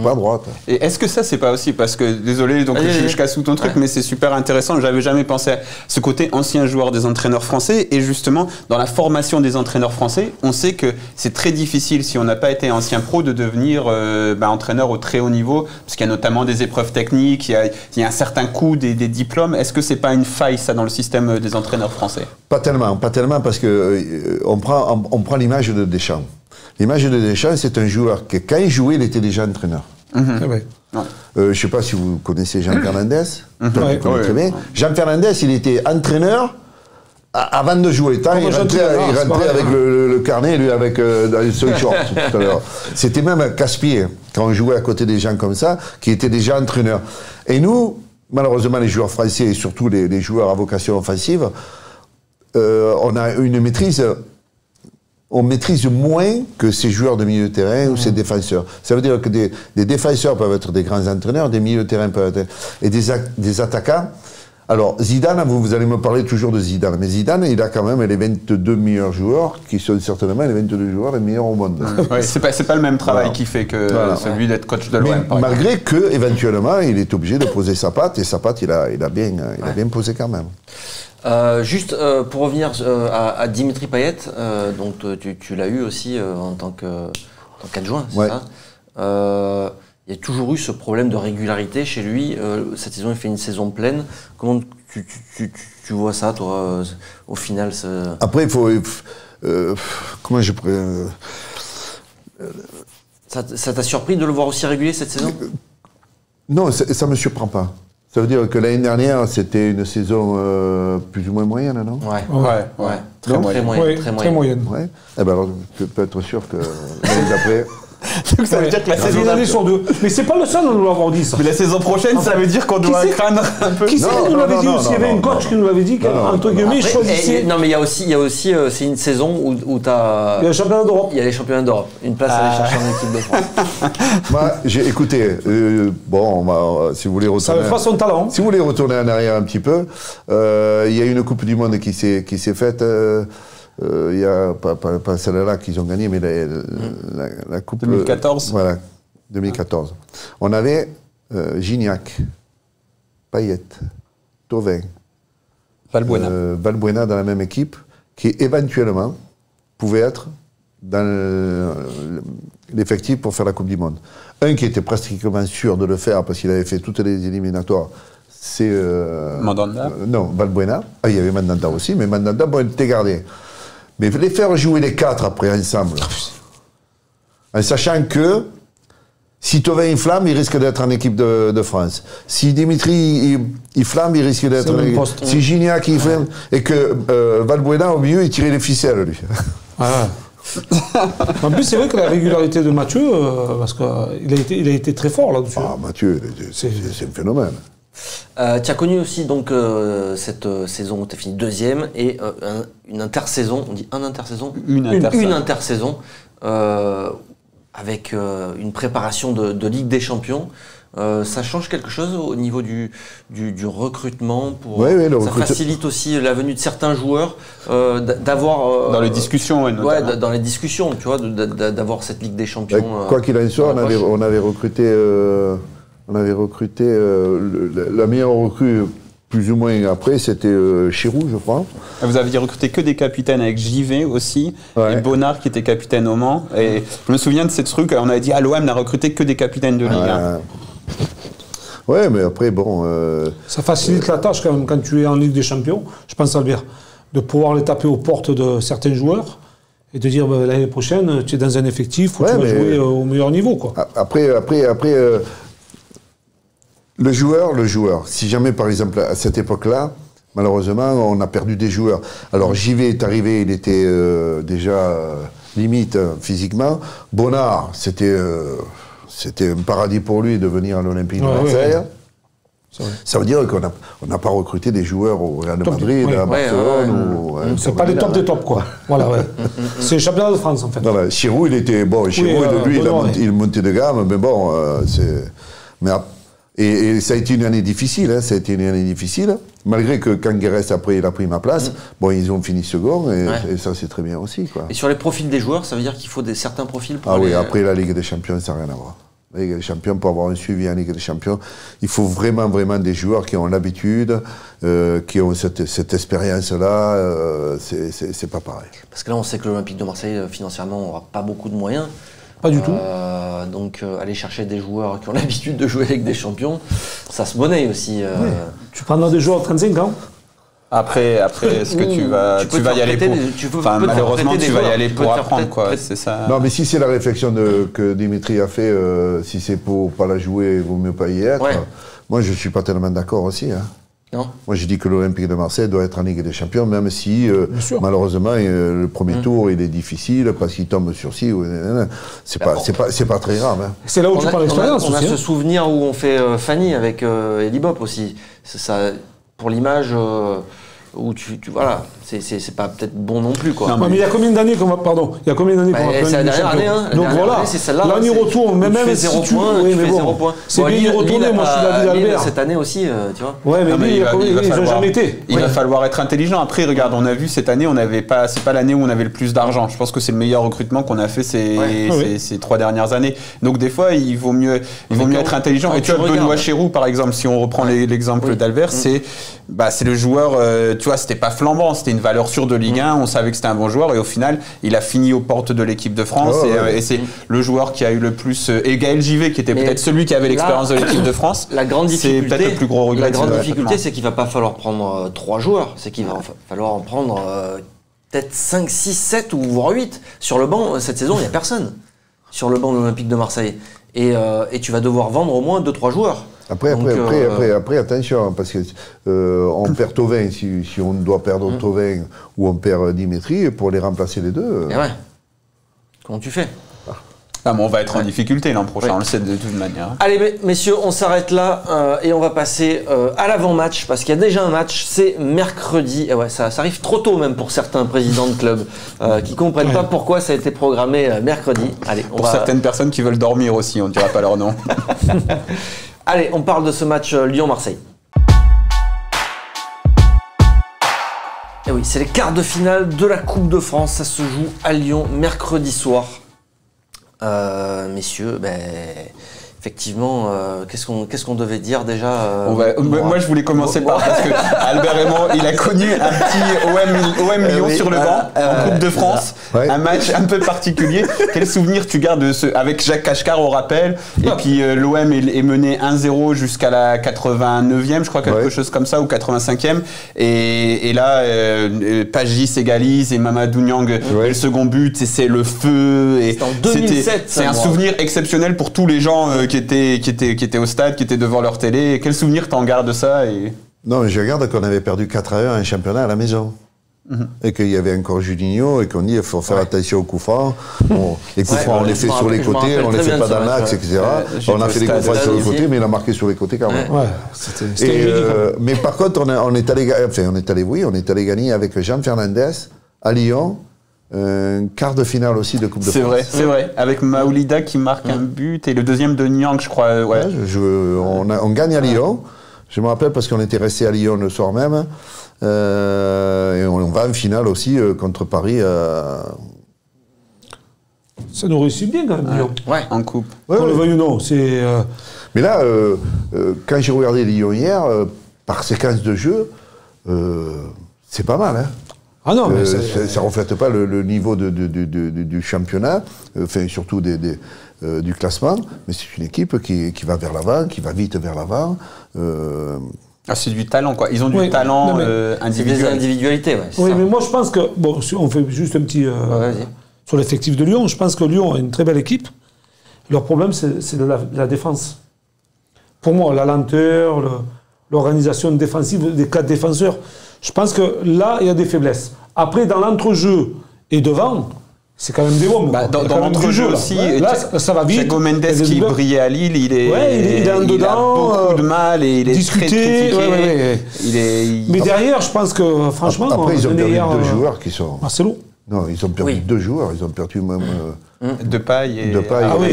pas à droite. Et est-ce que ça, c'est pas aussi, parce que, désolé, donc je casse tout ton truc, mais c'est super intéressant, j'avais jamais pensé à ce côté ancien joueur des entraîneurs français, et justement, dans la formation des entraîneurs français, on sait que c'est très difficile, si on n'a pas été ancien pro, de devenir entraîneur au très haut niveau, parce qu'il y a notamment des épreuves techniques, il y a un certain coût des diplômes. Est-ce que c'est pas une faille, ça, dans le système des entraîneurs français? Pas tellement, parce que on prend l'image de Deschamps. L'image de Deschamps, c'est un joueur que quand il jouait, il était déjà entraîneur. Je ne sais pas si vous connaissez Jean Fernandez. Très bien. Jean Fernandez, il était entraîneur avant de jouer. Il rentrait avec le carnet, lui, avec son short tout à l'heure. C'était même un casse-pied quand on jouait à côté des gens comme ça, qui étaient déjà entraîneurs. Et nous, malheureusement, les joueurs français, et surtout les joueurs à vocation offensive, on a une maîtrise, on maîtrise moins que ces joueurs de milieu de terrain ou ces défenseurs. Ça veut dire que des défenseurs peuvent être des grands entraîneurs, des milieux de terrain peuvent être... Et des attaquants... Alors, Zidane, vous allez me parler toujours de Zidane, mais Zidane, il a quand même les 22 meilleurs joueurs, qui sont certainement les 22 joueurs les meilleurs au monde. C'est pas le même travail qui fait que celui d'être coach de l'OM. Malgré que, éventuellement, il est obligé de poser sa patte, et sa patte, il a bien posé quand même. Juste pour revenir à Dimitri Payet, donc tu l'as eu aussi en tant qu'adjoint, c'est ça? Il y a toujours eu ce problème de régularité chez lui. Cette saison, il fait une saison pleine. Comment tu vois ça, toi, au final? Après, il faut... comment je pourrais... Ça t'a surpris de le voir aussi régulier cette saison? Non, ça ne me surprend pas. Ça veut dire que l'année dernière, c'était une saison plus ou moins moyenne, non? Ouais. Très moyenne. Ouais. Eh ben alors, tu peux être sûr que l'année d'après... Donc ça veut dire que la saison... Une année sur deux. Mais c'est pas le seul à nous l'avoir dit, ça. Mais la saison prochaine, ça veut dire qu'on doit craindre un peu... Qui c'est qui nous l'avait dit aussi? Il y avait une coach qui nous l'avait dit qu'entre guillemets, choisissez... Non, mais il y a aussi c'est une saison où t'as... Il y a les championnats d'Europe. Il y a les championnats d'Europe. Une place à aller chercher en équipe de France. Moi, écoutez, si vous voulez retourner... Ça fera son talent. Si vous voulez retourner en arrière un petit peu, il y a une Coupe du Monde qui s'est faite... il y a pas celle-là qu'ils ont gagnée, mais la Coupe... 2014. Voilà, 2014. On avait Gignac, Payet, Thauvin, Valbuena dans la même équipe, qui éventuellement pouvait être dans l'effectif pour faire la Coupe du Monde. Un qui était pratiquement sûr de le faire parce qu'il avait fait toutes les éliminatoires, c'est... Mandanda. Non, Valbuena. Il y avait Mandanda aussi, mais Mandanda, il était gardé. Mais les faire jouer les quatre après ensemble, en sachant que si Thauvin il flamme, il risque d'être en équipe de France. Si Dimitri il flamme, il risque d'être... Si Gignac il flamme, et que Valbuena au milieu, il tirait les ficelles, lui. En plus, c'est vrai que la régularité de Mathieu, parce qu'il a été très fort là-dessus. Ah, Mathieu, c'est un phénomène. Tu as connu aussi donc cette saison où tu as fini deuxième et une intersaison, on dit un intersaison Une intersaison avec une préparation de Ligue des Champions. Ça change quelque chose au niveau du recrutement ça facilite aussi la venue de certains joueurs d'avoir dans les discussions dans les discussions, tu vois, d'avoir cette Ligue des Champions. Quoi qu'il en soit, on avait recruté la meilleure recrue plus ou moins après, c'était Chirou, je crois. Vous aviez recruté que des capitaines avec JV aussi, ouais. Et Bonnard qui était capitaine au Mans. Et je me souviens de ces trucs, on avait dit l'OM n'a recruté que des capitaines de Ligue 1. Ouais, mais après, bon... Ça facilite la tâche quand même, quand tu es en Ligue des Champions, je pense Albert, de pouvoir les taper aux portes de certains joueurs et de dire l'année prochaine, tu es dans un effectif où tu vas jouer au meilleur niveau, quoi. Après... Le joueur, si jamais par exemple à cette époque-là, malheureusement on a perdu des joueurs. Alors JV est arrivé, il était déjà limite physiquement. Bonnard, c'était un paradis pour lui de venir à l'Olympique de Marseille. Ça veut dire qu'on n'a pas recruté des joueurs au Real de Madrid, à Barcelone. C'est pas les top des tops, quoi. Voilà, c'est le championnat de France, en fait. Voilà, Chirou, il était bon. Chirou, lui, il montait de gamme, mais bon, Et ça a été une année difficile, malgré que quand Guérès après il a pris ma place, bon ils ont fini second et ça c'est très bien aussi, quoi. Et sur les profils des joueurs, ça veut dire qu'il faut certains profils pour oui, après la Ligue des Champions, ça n'a rien à voir. La Ligue des Champions, pour avoir un suivi en Ligue des Champions, il faut vraiment des joueurs qui ont l'habitude, qui ont cette expérience-là, c'est pas pareil. Parce que là on sait que l'Olympique de Marseille, financièrement, n'aura pas beaucoup de moyens. Pas du tout. Donc aller chercher des joueurs qui ont l'habitude de jouer avec des champions, ça se monnaie aussi. Oui. Tu prendras des joueurs de 35 ans. Après, est-ce que tu vas y aller pour... malheureusement, tu vas y aller pour apprendre, quoi. C'est ça. Non, mais si c'est la réflexion que Dimitri a fait, si c'est pour pas la jouer, il vaut mieux pas y être. Moi, je suis pas tellement d'accord aussi. Non. Moi, je dis que l'Olympique de Marseille doit être en Ligue des Champions, même si, malheureusement, le premier tour, il est difficile parce qu'il tombe sur ci. C'est pas très grave. C'est là où tu parles d'expérience aussi. On a ce souvenir où on fait Fanny avec Eli Bop aussi. Ça, pour l'image où voilà, c'est pas peut-être bon non plus, quoi. Non, mais il y a combien d'années qu'on va... Pardon, il y a combien d'années qu'on va prendre c'est la dernière année, Donc voilà, c'est celle-là. Là, on y retourne, même si 0 points, tu fais 0 points. C'est bien y retourner, moi je suis d'avis d'Albert. Cette année aussi, tu vois. Ouais, mais ils n'ont jamais été. Il va falloir être intelligent. Après, regarde, on a vu cette année, c'est pas l'année où on avait le plus d'argent. Je pense que c'est le meilleur recrutement qu'on a fait ces 3 dernières années. Donc des fois, il vaut mieux être intelligent. Et tu vois, Benoît Chérou, par exemple, si on reprend l'exemple d'Albert, c'est le joueur, tu vois, c'était pas flambant, c'était une valeur sûre de Ligue 1, on savait que c'était un bon joueur et au final, il a fini aux portes de l'équipe de France et c'est le joueur qui a eu le plus... Et Gaël Givet, qui était peut-être celui qui avait l'expérience de l'équipe de France, c'est peut-être le plus gros regret. La grande difficulté, c'est qu'il va pas falloir prendre 3 joueurs, c'est qu'il va falloir en prendre peut-être 5, 6, 7 ou voire 8. Sur le banc, cette saison, il n'y a personne sur le banc de l'Olympique de Marseille. Et tu vas devoir vendre au moins 2-3 joueurs. Après, attention, parce que on perd Thauvin, si on doit perdre Thauvin ou on perd Dimitri, pour les remplacer les deux. Et ouais. Comment tu fais? Mais on va être en difficulté l'an prochain, on le sait de toute manière. Allez, messieurs, on s'arrête là et on va passer à l'avant-match, parce qu'il y a déjà un match, c'est mercredi. Et ça arrive trop tôt même pour certains présidents de club qui comprennent pas pourquoi ça a été programmé mercredi. Allez, certaines personnes qui veulent dormir aussi, on ne dira pas leur nom. Allez, on parle de ce match Lyon-Marseille. Et oui, c'est les quarts de finale de la Coupe de France. Ça se joue à Lyon mercredi soir. Messieurs, effectivement, qu'est-ce qu'on devait dire déjà moi, je voulais commencer parce que Albert Raymond, il a connu un petit OM Lyon sur le banc en Coupe de France, un match un peu particulier. Quel souvenir tu gardes avec Jacques Cachecar au rappel, et puis l'OM est mené 1-0 jusqu'à la 89e, je crois, quelque chose comme ça, ou 85e, et là Pagis s'égalise et Mamadou Niang le second but, et c'est le feu. C'était en 2007. C'est un souvenir exceptionnel pour tous les gens qui étaient au stade, qui étaient devant leur télé. Quel souvenir t'en gardes de ça Non, mais je regarde qu'on avait perdu 4-1 un championnat à la maison. Et qu'il y avait encore Juninho et qu'on dit il faut faire attention aux coups francs. Les coups francs, on les fait sur les côtés, on les fait pas dans l'axe, etc. On a fait des coups francs sur les côtés, mais il a marqué sur les côtés quand même. Mais par contre, on est allé gagner avec Jean Fernandez à Lyon. Un quart de finale aussi de Coupe de France. C'est vrai. Avec Maoulida qui marque un but et le deuxième de Niang, je crois. On gagne à Lyon. Je me rappelle parce qu'on était resté à Lyon le soir même. Et on va en finale aussi contre Paris. Ça nous réussit bien quand même, Lyon. En coupe. Qu'on le veuille ou non. Mais là, quand j'ai regardé Lyon hier, par séquence de jeu, c'est pas mal. Hein. Ah non, mais ça ne reflète pas le niveau du championnat, enfin surtout du classement, mais c'est une équipe qui va vers l'avant, qui va vite vers l'avant. C'est du talent, quoi. Ils ont du talent individuel. C'est des individualités, Oui, mais moi je pense que, bon, on fait juste un petit... sur l'effectif de Lyon, je pense que Lyon a une très belle équipe. Leur problème, c'est la défense. Pour moi, la lenteur, l'organisation défensive des 4 défenseurs, je pense que là, il y a des faiblesses. Après, dans l'entrejeu et devant, c'est quand même des bombes. Dans l'entrejeu aussi, là, ça va vite. Thiago Mendes qui brillait à Lille, il a beaucoup de mal et il est très critiqué. Mais derrière, je pense que, franchement... Après, ils ont perdu 2 joueurs qui sont... Marcelo. Non, ils ont perdu 2 joueurs. Ils ont perdu même... Depay et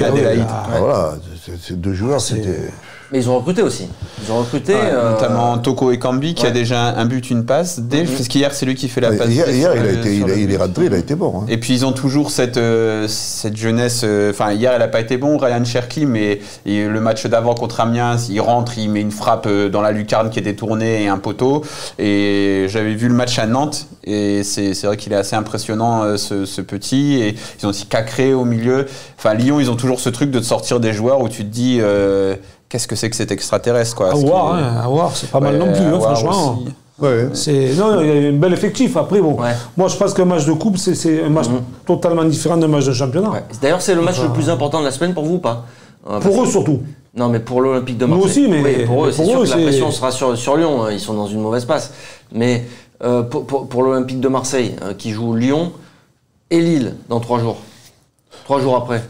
Adélaïde. Voilà, ces 2 joueurs, c'était... Mais ils ont recruté aussi. Ils ont recruté... notamment Toko Ekambi qui a déjà un but, une passe. Parce qu'hier, c'est lui qui fait la passe. Hier, il est rentré, il a été bon. Hein. Et puis, ils ont toujours cette jeunesse... Enfin, hier, elle n'a pas été bon, Ryan Cherki, mais le match d'avant contre Amiens, il rentre, il met une frappe dans la lucarne qui est détournée et un poteau. Et j'avais vu le match à Nantes. Et c'est vrai qu'il est assez impressionnant, ce petit. Et ils ont aussi Cacré au milieu. Enfin, Lyon, ils ont toujours ce truc de te sortir des joueurs où tu te dis... qu'est-ce que c'est que cet extraterrestre, quoi. À voir, c'est pas mal non plus, franchement. Non, il y a un bel effectif. Après, bon, moi je pense qu'un match de coupe, c'est un match totalement différent d'un match de championnat. D'ailleurs, c'est le match le plus important de la semaine pour vous ou pas? Pour eux surtout. Non, mais pour l'Olympique de Marseille. Nous aussi, mais pour eux, c'est sûr que la pression sera sur Lyon. Ils sont dans une mauvaise passe. Mais pour l'Olympique de Marseille, qui joue Lyon et Lille dans 3 jours. 3 jours après.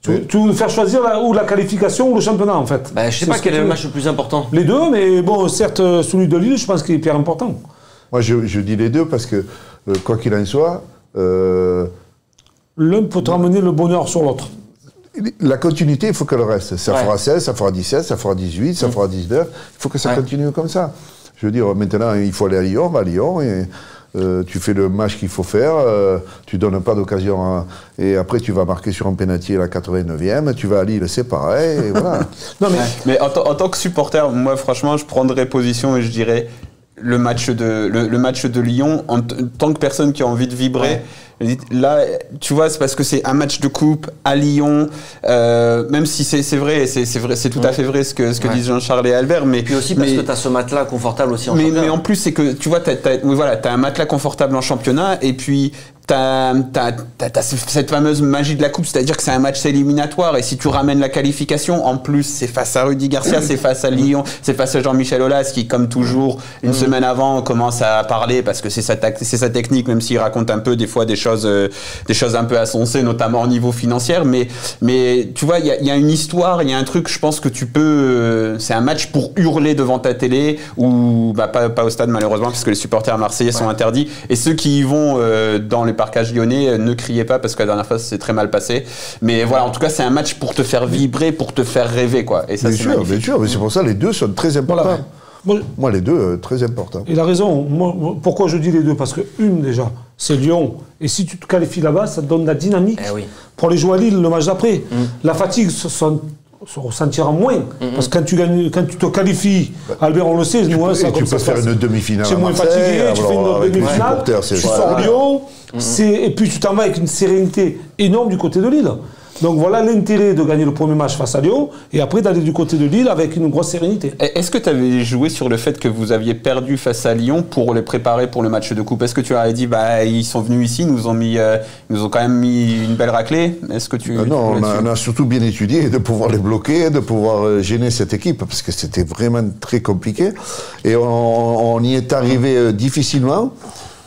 Tu veux nous faire choisir la qualification ou le championnat, en fait? Je sais pas quel est le match le plus important. Les deux, mais bon, certes, celui de Lille, je pense qu'il est hyper important. Moi, je dis les deux parce que, quoi qu'il en soit... L'un peut te ramener le bonheur sur l'autre. La continuité, il faut qu'elle reste. Ça fera 16, ça fera 17, ça fera 18, ça fera 19. Il faut que ça continue comme ça. Je veux dire, maintenant, il faut aller à Lyon, on va à Lyon et... tu fais le match qu'il faut faire, tu donnes pas d'occasion et après tu vas marquer sur un pénalty à la 89e, tu vas à Lille, c'est pareil, et voilà. Non, mais en tant que supporter, moi franchement je prendrais position et je dirais le match de Lyon en tant que personne qui a envie de vibrer. Là, tu vois, c'est parce que c'est un match de coupe à Lyon, même si c'est vrai, c'est tout à fait vrai ce que disent Jean-Charles et Albert, mais puis aussi parce que tu as ce matelas confortable aussi en championnat. Mais en plus, c'est que tu vois, t'as un matelas confortable en championnat et puis t'as cette fameuse magie de la coupe, c'est-à-dire que c'est un match éliminatoire et si tu ramènes la qualification, en plus c'est face à Rudy Garcia, c'est face à Lyon, c'est face à Jean-Michel Aulas qui, comme toujours, une semaine avant commence à parler parce que c'est sa technique, même s'il raconte un peu des fois des choses un peu insensées, notamment au niveau financier, mais tu vois, il y a une histoire, il y a un truc, je pense que tu peux, c'est un match pour hurler devant ta télé ou pas au stade malheureusement parce que les supporters marseillais sont interdits et ceux qui y vont dans les parcages lyonnais, ne criez pas parce que la dernière fois c'est très mal passé. Mais voilà, en tout cas, c'est un match pour te faire vibrer, pour te faire rêver, quoi. Et ça, c'est magnifique. Bien sûr, mais c'est pour ça les deux sont très importants. Voilà. Moi, les deux, très importants. Il a raison. Moi, pourquoi je dis les deux? Parce que déjà, c'est Lyon. Et si tu te qualifies là-bas, ça te donne de la dynamique pour les jouer à Lille le match d'après. La fatigue se ressentira moins. Parce que quand tu te qualifies, Albert, on le sait, nous, ça tu peux faire une demi-finale. Tu es moins fatigué, tu fais une demi-finale, tu sors Lyon, et puis tu t'en vas avec une sérénité énorme du côté de Lille. Donc voilà l'intérêt de gagner le premier match face à Lyon et après d'aller du côté de Lille avec une grosse sérénité. Est-ce que tu avais joué sur le fait que vous aviez perdu face à Lyon pour les préparer pour le match de coupe? Est-ce que tu avais dit ils sont venus ici, ils nous ont quand même mis une belle raclée? Est-ce que non, on a surtout bien étudié de pouvoir les bloquer, de pouvoir gêner cette équipe parce que c'était vraiment très compliqué et on y est arrivé difficilement.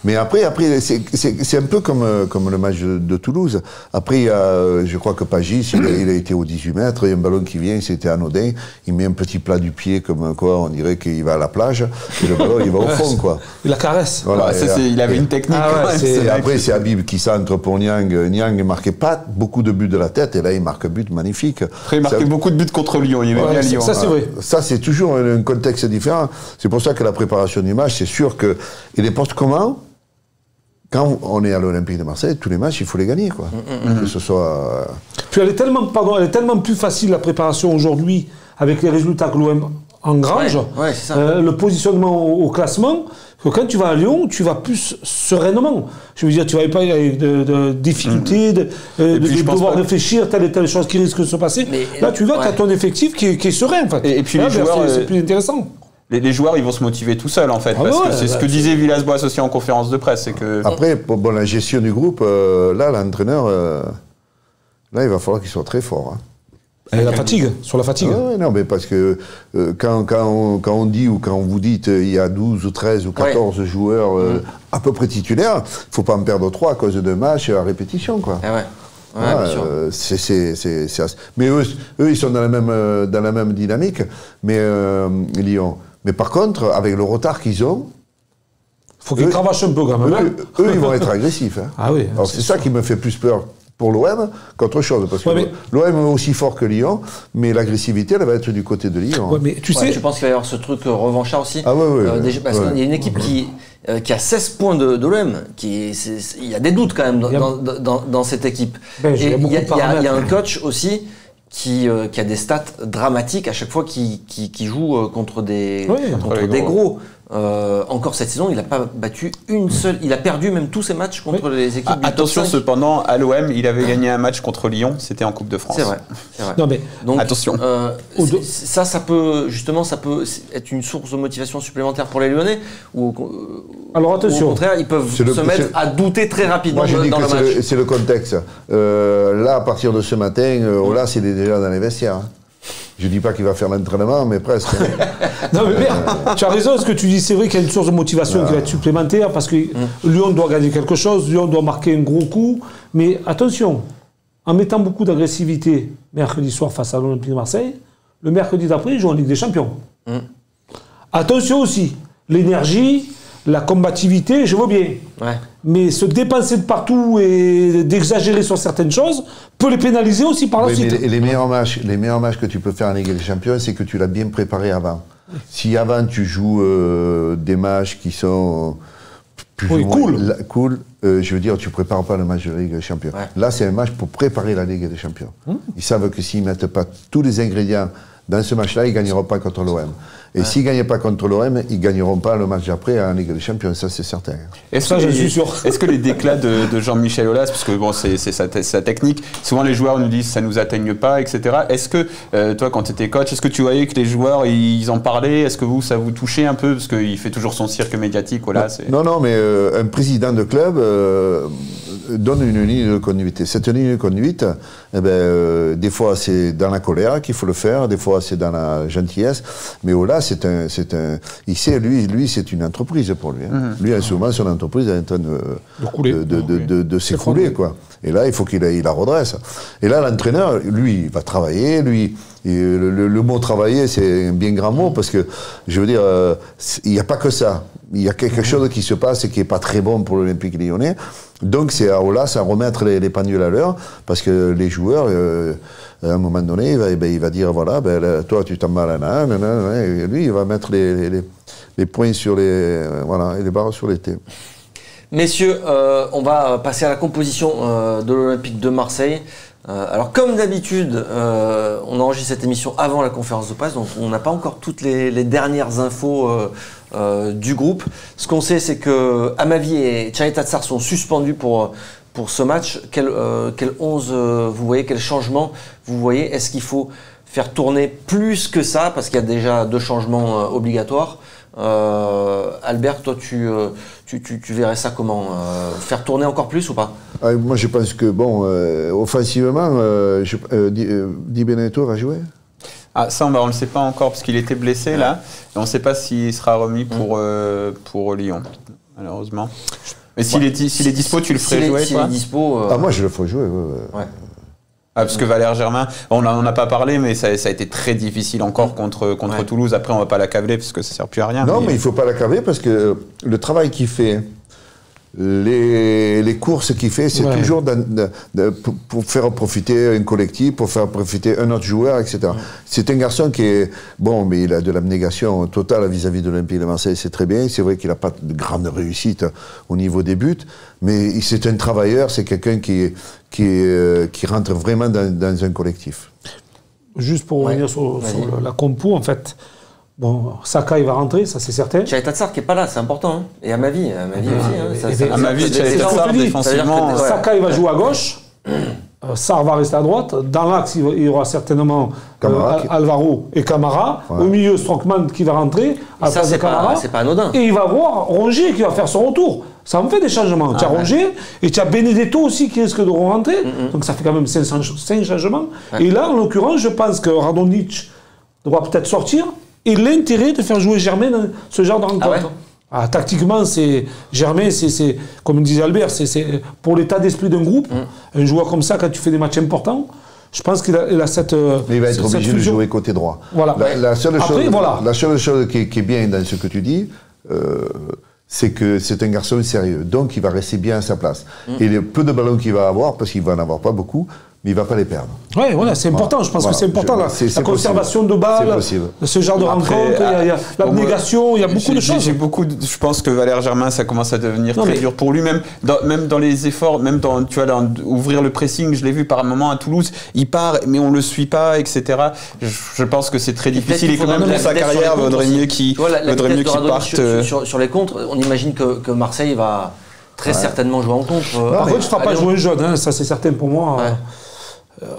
Mais après c'est un peu comme le match de Toulouse. Après, il y a, je crois que Pagis, il a été au 18 mètres, il y a un ballon qui vient, c'était anodin, il met un petit plat du pied comme quoi on dirait qu'il va à la plage, et le ballon il va au fond, quoi. Il la caresse. Voilà, il avait une technique. Et après, c'est Habib qui centre pour Niang. Niang ne marquait pas beaucoup de buts de la tête, et là, il marque un but magnifique. Après, il marquait beaucoup de buts contre Lyon, il aimait bien Lyon. Ça, c'est vrai. Ça, c'est toujours un contexte différent. C'est pour ça que la préparation du match, c'est sûr que... Et les postes comment quand on est à l'Olympique de Marseille, tous les matchs, il faut les gagner, quoi. Que ce soit... Puis elle est tellement plus facile, la préparation aujourd'hui, avec les résultats que l'OM engrange, c'est ça. le positionnement au classement, que quand tu vas à Lyon, tu vas plus sereinement. Je veux dire, tu ne vas pas avec de difficultés, de devoir réfléchir telle et telle chose qui risque de se passer. Mais, là, tu vas, tu as ton effectif qui est serein, en fait. Et puis là, les joueurs, c'est plus intéressant. Les joueurs, ils vont se motiver tout seuls, en fait, parce que c'est ce que disait Villas-Boas aussi en conférence de presse. Que... Après, pour la gestion du groupe, là, l'entraîneur, là, il va falloir qu'il soit très fort. Hein. Et la fatigue, sur la fatigue. Non, mais parce que quand on dit ou quand vous dites il y a 12 ou 13 ou 14 joueurs à peu près titulaires, il ne faut pas en perdre 3 à cause de matchs à répétition, quoi. Bien sûr. Mais eux, ils sont dans la même dynamique, mais Lyon. Mais par contre, avec le retard qu'ils ont, faut qu'ils cravachent un peu quand même. Eux, ils vont être agressifs. Hein. Ah oui. Alors c'est ça qui me fait plus peur pour l'OM qu'autre chose. Parce que l'OM est aussi fort que Lyon, mais l'agressivité, elle va être du côté de Lyon. Mais tu sais... Tu penses qu'il va y avoir ce truc revanchard aussi? Ah oui. Parce qu'il y a une équipe qui a 16 points de l'OM. Il y a des doutes quand même dans cette équipe. Et il y a un coach aussi qui a des stats dramatiques à chaque fois qu'il joue contre des gros. Encore cette saison, il n'a pas battu une seule. Il a perdu même tous ses matchs contre les équipes du attention, top 5. Cependant, à l'OM, il avait gagné un match contre Lyon, c'était en Coupe de France. C'est vrai. Non, mais donc, attention. Ça peut être une source de motivation supplémentaire pour les Lyonnais. Alors attention. Au contraire, ils peuvent se mettre à douter très rapidement dans le match. C'est le contexte. Là, à partir de ce matin, Olas, il est déjà dans les vestiaires. Hein. Je ne dis pas qu'il va faire l'entraînement, mais presque. Non, mais merde, tu as raison, ce que tu dis, c'est vrai qu'il y a une source de motivation qui va être supplémentaire, parce que Lyon doit gagner quelque chose, Lyon doit marquer un gros coup, mais attention, en mettant beaucoup d'agressivité mercredi soir face à l'Olympique de Marseille, le mercredi d'après, ils jouent en Ligue des Champions. Attention aussi, l'énergie, la combativité, je vois bien. Mais se dépenser de partout et d'exagérer sur certaines choses peut les pénaliser aussi par la suite. Les meilleurs matchs que tu peux faire en Ligue des Champions, c'est que tu l'as bien préparé avant. Si avant tu joues des matchs qui sont plus cool, je veux dire, tu ne prépares pas le match de la Ligue des Champions. Là, c'est un match pour préparer la Ligue des Champions. Ils savent que s'ils ne mettent pas tous les ingrédients dans ce match-là, ils ne gagneront pas contre l'OM. Et s'ils ne gagnaient pas contre l'OM, ils ne gagneront pas le match d'après en Ligue des Champions, ça c'est certain. Je suis sûr. Est-ce que les déclats de Jean-Michel Aulas, parce que bon, c'est sa technique, souvent les joueurs nous disent ça ne nous atteigne pas, etc. Est-ce que toi, quand tu étais coach, est-ce que tu voyais que les joueurs, ils en parlaient? Est-ce que ça vous touchait un peu? Parce qu'il fait toujours son cirque médiatique. Non, mais un président de club donne une ligne de conduite. Et cette ligne de conduite, des fois c'est dans la colère qu'il faut le faire, des fois c'est dans la gentillesse, mais Aulas, il sait, lui, c'est une entreprise pour lui. Hein. Lui, en ce moment, son entreprise est en train de s'écrouler, quoi. Et là, il faut qu'il la redresse. Et là, l'entraîneur, lui, il va travailler, le mot travailler, c'est un bien grand mot, parce que, je veux dire, il n'y a pas que ça. Il y a quelque chose qui se passe et qui n'est pas très bon pour l'Olympique Lyonnais. Donc, c'est à Aulas à remettre les pendules à l'heure, parce que les joueurs, à un moment donné, il va dire, voilà, toi, tu t'en vas là, et lui, il va mettre les points sur et les barres sur les T. Messieurs, on va passer à la composition de l'Olympique de Marseille. Alors, comme d'habitude, on enregistre cette émission avant la conférence de presse, donc on n'a pas encore toutes les dernières infos du groupe. Ce qu'on sait, c'est que Amavi et Tchani Tatsar sont suspendus pour ce match. Quel 11 vous voyez? Quel changement vous voyez? Est-ce qu'il faut faire tourner plus que ça? Parce qu'il y a déjà 2 changements obligatoires. Albert, toi, tu verrais ça comment? Faire tourner encore plus ou pas? Moi, je pense que, offensivement, Di Benedetto va jouer. Ça, on ne le sait pas encore, parce qu'il était blessé, là. Et on ne sait pas s'il sera remis pour Lyon. malheureusement. Mais s'il est dispo, tu le ferais jouer, s'il est dispo. Moi, je le ferais jouer. Ouais. Parce que Valère Germain, on n'en a pas parlé, mais ça a été très difficile encore contre Toulouse. Après, on va pas l'accabler parce que ça sert plus à rien. Non, mais il faut pas l'accabler parce que le travail qu'il fait, les courses qu'il fait, c'est toujours pour faire profiter un collectif, pour faire profiter un autre joueur, etc. C'est un garçon qui est bon, mais il a de l'abnégation totale vis-à-vis de l'Olympique de Marseille, c'est très bien. C'est vrai qu'il n'a pas de grande réussite au niveau des buts, mais c'est un travailleur, c'est quelqu'un qui rentre vraiment dans un collectif. Juste pour revenir sur la compo, en fait. Bon, Saka, il va rentrer, ça c'est certain. Chalet Tatsar qui n'est pas là, c'est important. Hein. Et à ma vie aussi. À ma vie, Chalet Tatsar, défensivement. Saka, il va jouer à gauche. Sarr va rester à droite. Dans l'axe, il y aura certainement Alvaro et Camara. Ouais. Au milieu, Strootman qui va rentrer. Ça, c'est pas anodin. Et il va voir Rongier qui va faire son retour. Ça me fait des changements. Tu as Rongier et tu as Benedetto aussi qui risque de rentrer. Donc ça fait quand même 5 changements. Ouais. Et là, en l'occurrence, je pense que Radonjic doit peut-être sortir. Et l'intérêt de faire jouer Germain dans ce genre de rencontre. Tactiquement, Germain, c'est comme disait Albert, c'est pour l'état d'esprit d'un groupe. Un joueur comme ça, quand tu fais des matchs importants, je pense qu'il a cette. Mais il va être obligé de jouer côté droit. Voilà. La seule chose qui est bien dans ce que tu dis, c'est que c'est un garçon sérieux. Donc, il va rester bien à sa place. Et le peu de ballons qu'il va avoir, parce qu'il va n'en avoir pas beaucoup, mais il ne va pas les perdre. Oui, voilà, c'est important. Je pense que c'est important, la conservation de balles, ce genre de rencontre. Il y a l'abnégation, il y a beaucoup de choses. Je pense que Valère Germain, ça commence à devenir très dur pour lui. Même dans les efforts, même dans ouvrir le pressing, je l'ai vu par un moment à Toulouse, il part, mais on ne le suit pas, etc. Je pense que c'est très difficile. Et quand même, pour sa carrière, il vaudrait mieux qu'il parte. Sur les contres, on imagine que Marseille va très certainement jouer en contre. Par contre, tu ne feras pas jouer jeune, ça c'est certain pour moi.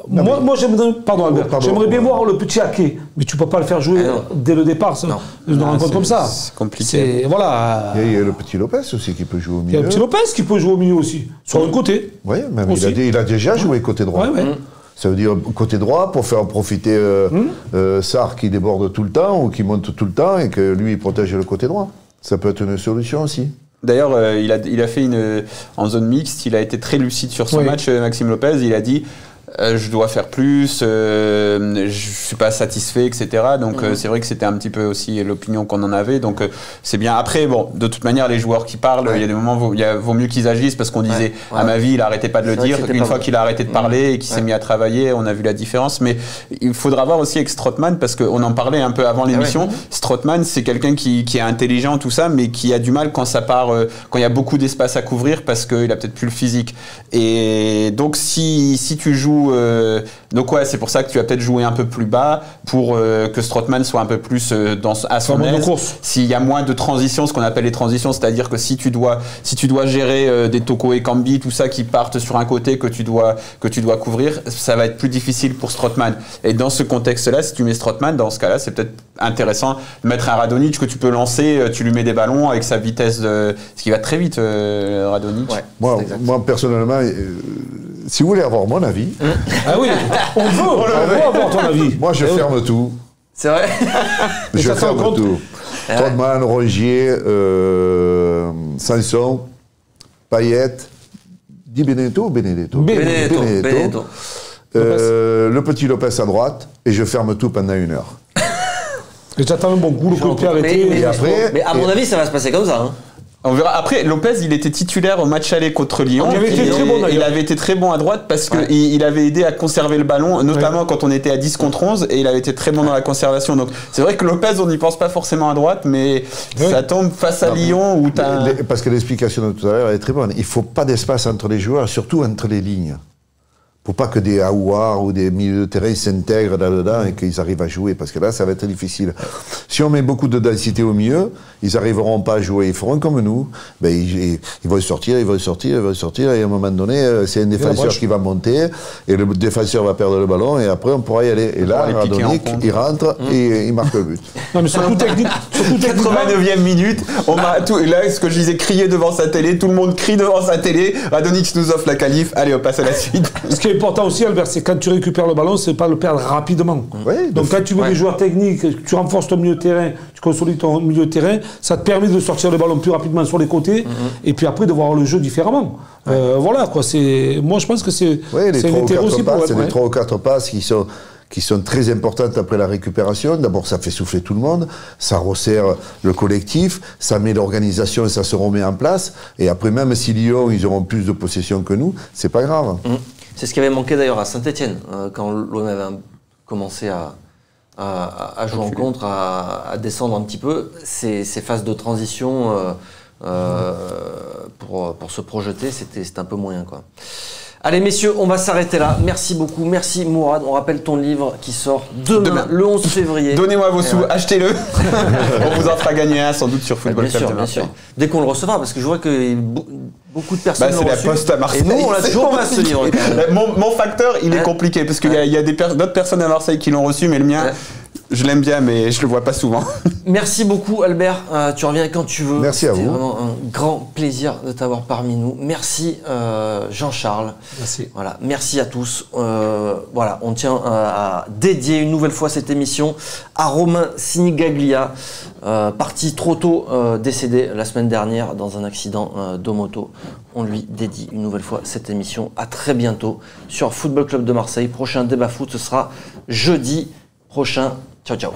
Moi j'aimerais bien voir le petit Ake, mais tu ne peux pas le faire jouer dès le départ, une rencontre comme ça. C'est compliqué. Voilà. Il y a le petit Lopez aussi qui peut jouer au milieu. Il y a le petit Lopez qui peut jouer au milieu aussi, sur le côté. Oui, même il a déjà joué côté droit. Ça veut dire côté droit pour faire profiter Sarr qui déborde tout le temps ou qui monte tout le temps et que lui il protège le côté droit. Ça peut être une solution aussi. D'ailleurs, il a fait en zone mixte, il a été très lucide sur son match, Maxime Lopez. Il a dit je dois faire plus, je suis pas satisfait, etc. Donc c'est vrai que c'était un petit peu aussi l'opinion qu'on en avait. Donc c'est bien. Après, bon, de toute manière, les joueurs qui parlent, il y a des moments où il vaut mieux qu'ils agissent parce qu'on disait, à ma vie, il arrêtait pas de le dire. Une fois qu'il a arrêté de parler et qu'il s'est mis à travailler, on a vu la différence. Mais il faudra voir aussi avec Strootman parce qu'on en parlait un peu avant l'émission. Strootman, c'est quelqu'un qui est intelligent, tout ça, mais qui a du mal quand ça part, quand il y a beaucoup d'espace à couvrir parce qu'il a peut-être plus le physique. Et donc si tu joues donc c'est pour ça que tu vas peut-être jouer un peu plus bas pour que Strootman soit un peu plus à son aise. S'il y a moins de transitions, ce qu'on appelle les transitions, c'est-à-dire que si tu dois gérer des Toko et Kambi, tout ça qui partent sur un côté que tu dois couvrir, ça va être plus difficile pour Strootman. Et dans ce contexte-là, si tu mets Strootman, dans ce cas-là, c'est peut-être intéressant de mettre un Radonjic que tu peux lancer, tu lui mets des ballons avec sa vitesse ce qui va très vite, Radonjic. Moi personnellement, si vous voulez avoir mon avis... Ah oui, on veut avoir ton avis. Moi, je ferme tout. C'est vrai. Je ferme tout. Strootman, Rongier, Sanson, Payet, Di Benedetto ou Benedetto. Benedetto. Le petit Lopez à droite, et je ferme tout pendant 1 heure. Et j'attends un bon coup, le coup de pied arrêté. Mais à mon avis, ça va se passer comme ça. Hein. On verra. Après, Lopez, il était titulaire au match aller contre Lyon. Il avait été très bon à droite parce qu'il avait aidé à conserver le ballon, notamment quand on était à 10 contre 11, et il avait été très bon dans la conservation. Donc, c'est vrai que Lopez, on n'y pense pas forcément à droite, mais ça tombe face à Lyon où tu as... Parce que l'explication de tout à l'heure est très bonne. Il ne faut pas d'espace entre les joueurs, surtout entre les lignes. Pour pas que des Aouar ou des milieux de terrain s'intègrent là-dedans et qu'ils arrivent à jouer, parce que là, ça va être difficile. Si on met beaucoup de densité au milieu, ils n'arriveront pas à jouer. Ils feront comme nous. Ben, ils vont sortir, et à un moment donné, c'est un défenseur qui va monter, et le défenseur va perdre le ballon, et après, on pourra y aller. Et là, Radonjic, il rentre et il marque le but. Non, mais surtout technique. 89e minute, là, ce que je disais, crier devant sa télé, tout le monde crie devant sa télé, Radonjic nous offre la qualif, allez, on passe à la suite. Ce qui qui est important aussi, Albert, c'est quand tu récupères le ballon, c'est pas le perdre rapidement. Ouais, donc quand tu veux des joueurs techniques, tu renforces ton milieu de terrain, tu consolides ton milieu de terrain, ça te permet de sortir le ballon plus rapidement sur les côtés, et puis après de voir le jeu différemment. Voilà, quoi. Moi, je pense que c'est un intérêt aussi pour... C'est les 3 ou 4 passes qui sont très importantes après la récupération. D'abord, ça fait souffler tout le monde, ça resserre le collectif, ça met l'organisation et ça se remet en place. Et après, même si Lyon, ils auront plus de possession que nous, c'est pas grave. C'est ce qui avait manqué d'ailleurs à Saint-Etienne, quand l'OM avait commencé à jouer en contre, à descendre un petit peu. Ces phases de transition pour se projeter, c'était un peu moyen, quoi. Allez messieurs, on va s'arrêter là. Merci beaucoup, merci Mourad. On rappelle ton livre qui sort demain. Le 11 février. Donnez-moi vos sous, achetez-le. On vous en fera gagner un sans doute sur Football Club de Marseille. Dès qu'on le recevra, parce que je vois que beaucoup de personnes l'ont reçu. C'est la poste à Marseille. Et nous, on l'a toujours pas ce livre. Mon facteur, il est compliqué parce qu'il y a d'autres personnes à Marseille qui l'ont reçu, mais le mien... Je l'aime bien, mais je le vois pas souvent. Merci beaucoup, Albert. Tu reviens quand tu veux. Merci à vous. C'était vraiment un grand plaisir de t'avoir parmi nous. Merci, Jean-Charles. Merci. Voilà, merci à tous. Voilà, on tient à dédier une nouvelle fois cette émission à Romain Sinigaglia, parti trop tôt, décédé la semaine dernière dans un accident de moto. On lui dédie une nouvelle fois cette émission. À très bientôt sur Football Club de Marseille. Prochain débat foot, ce sera jeudi prochain. Ciao, ciao.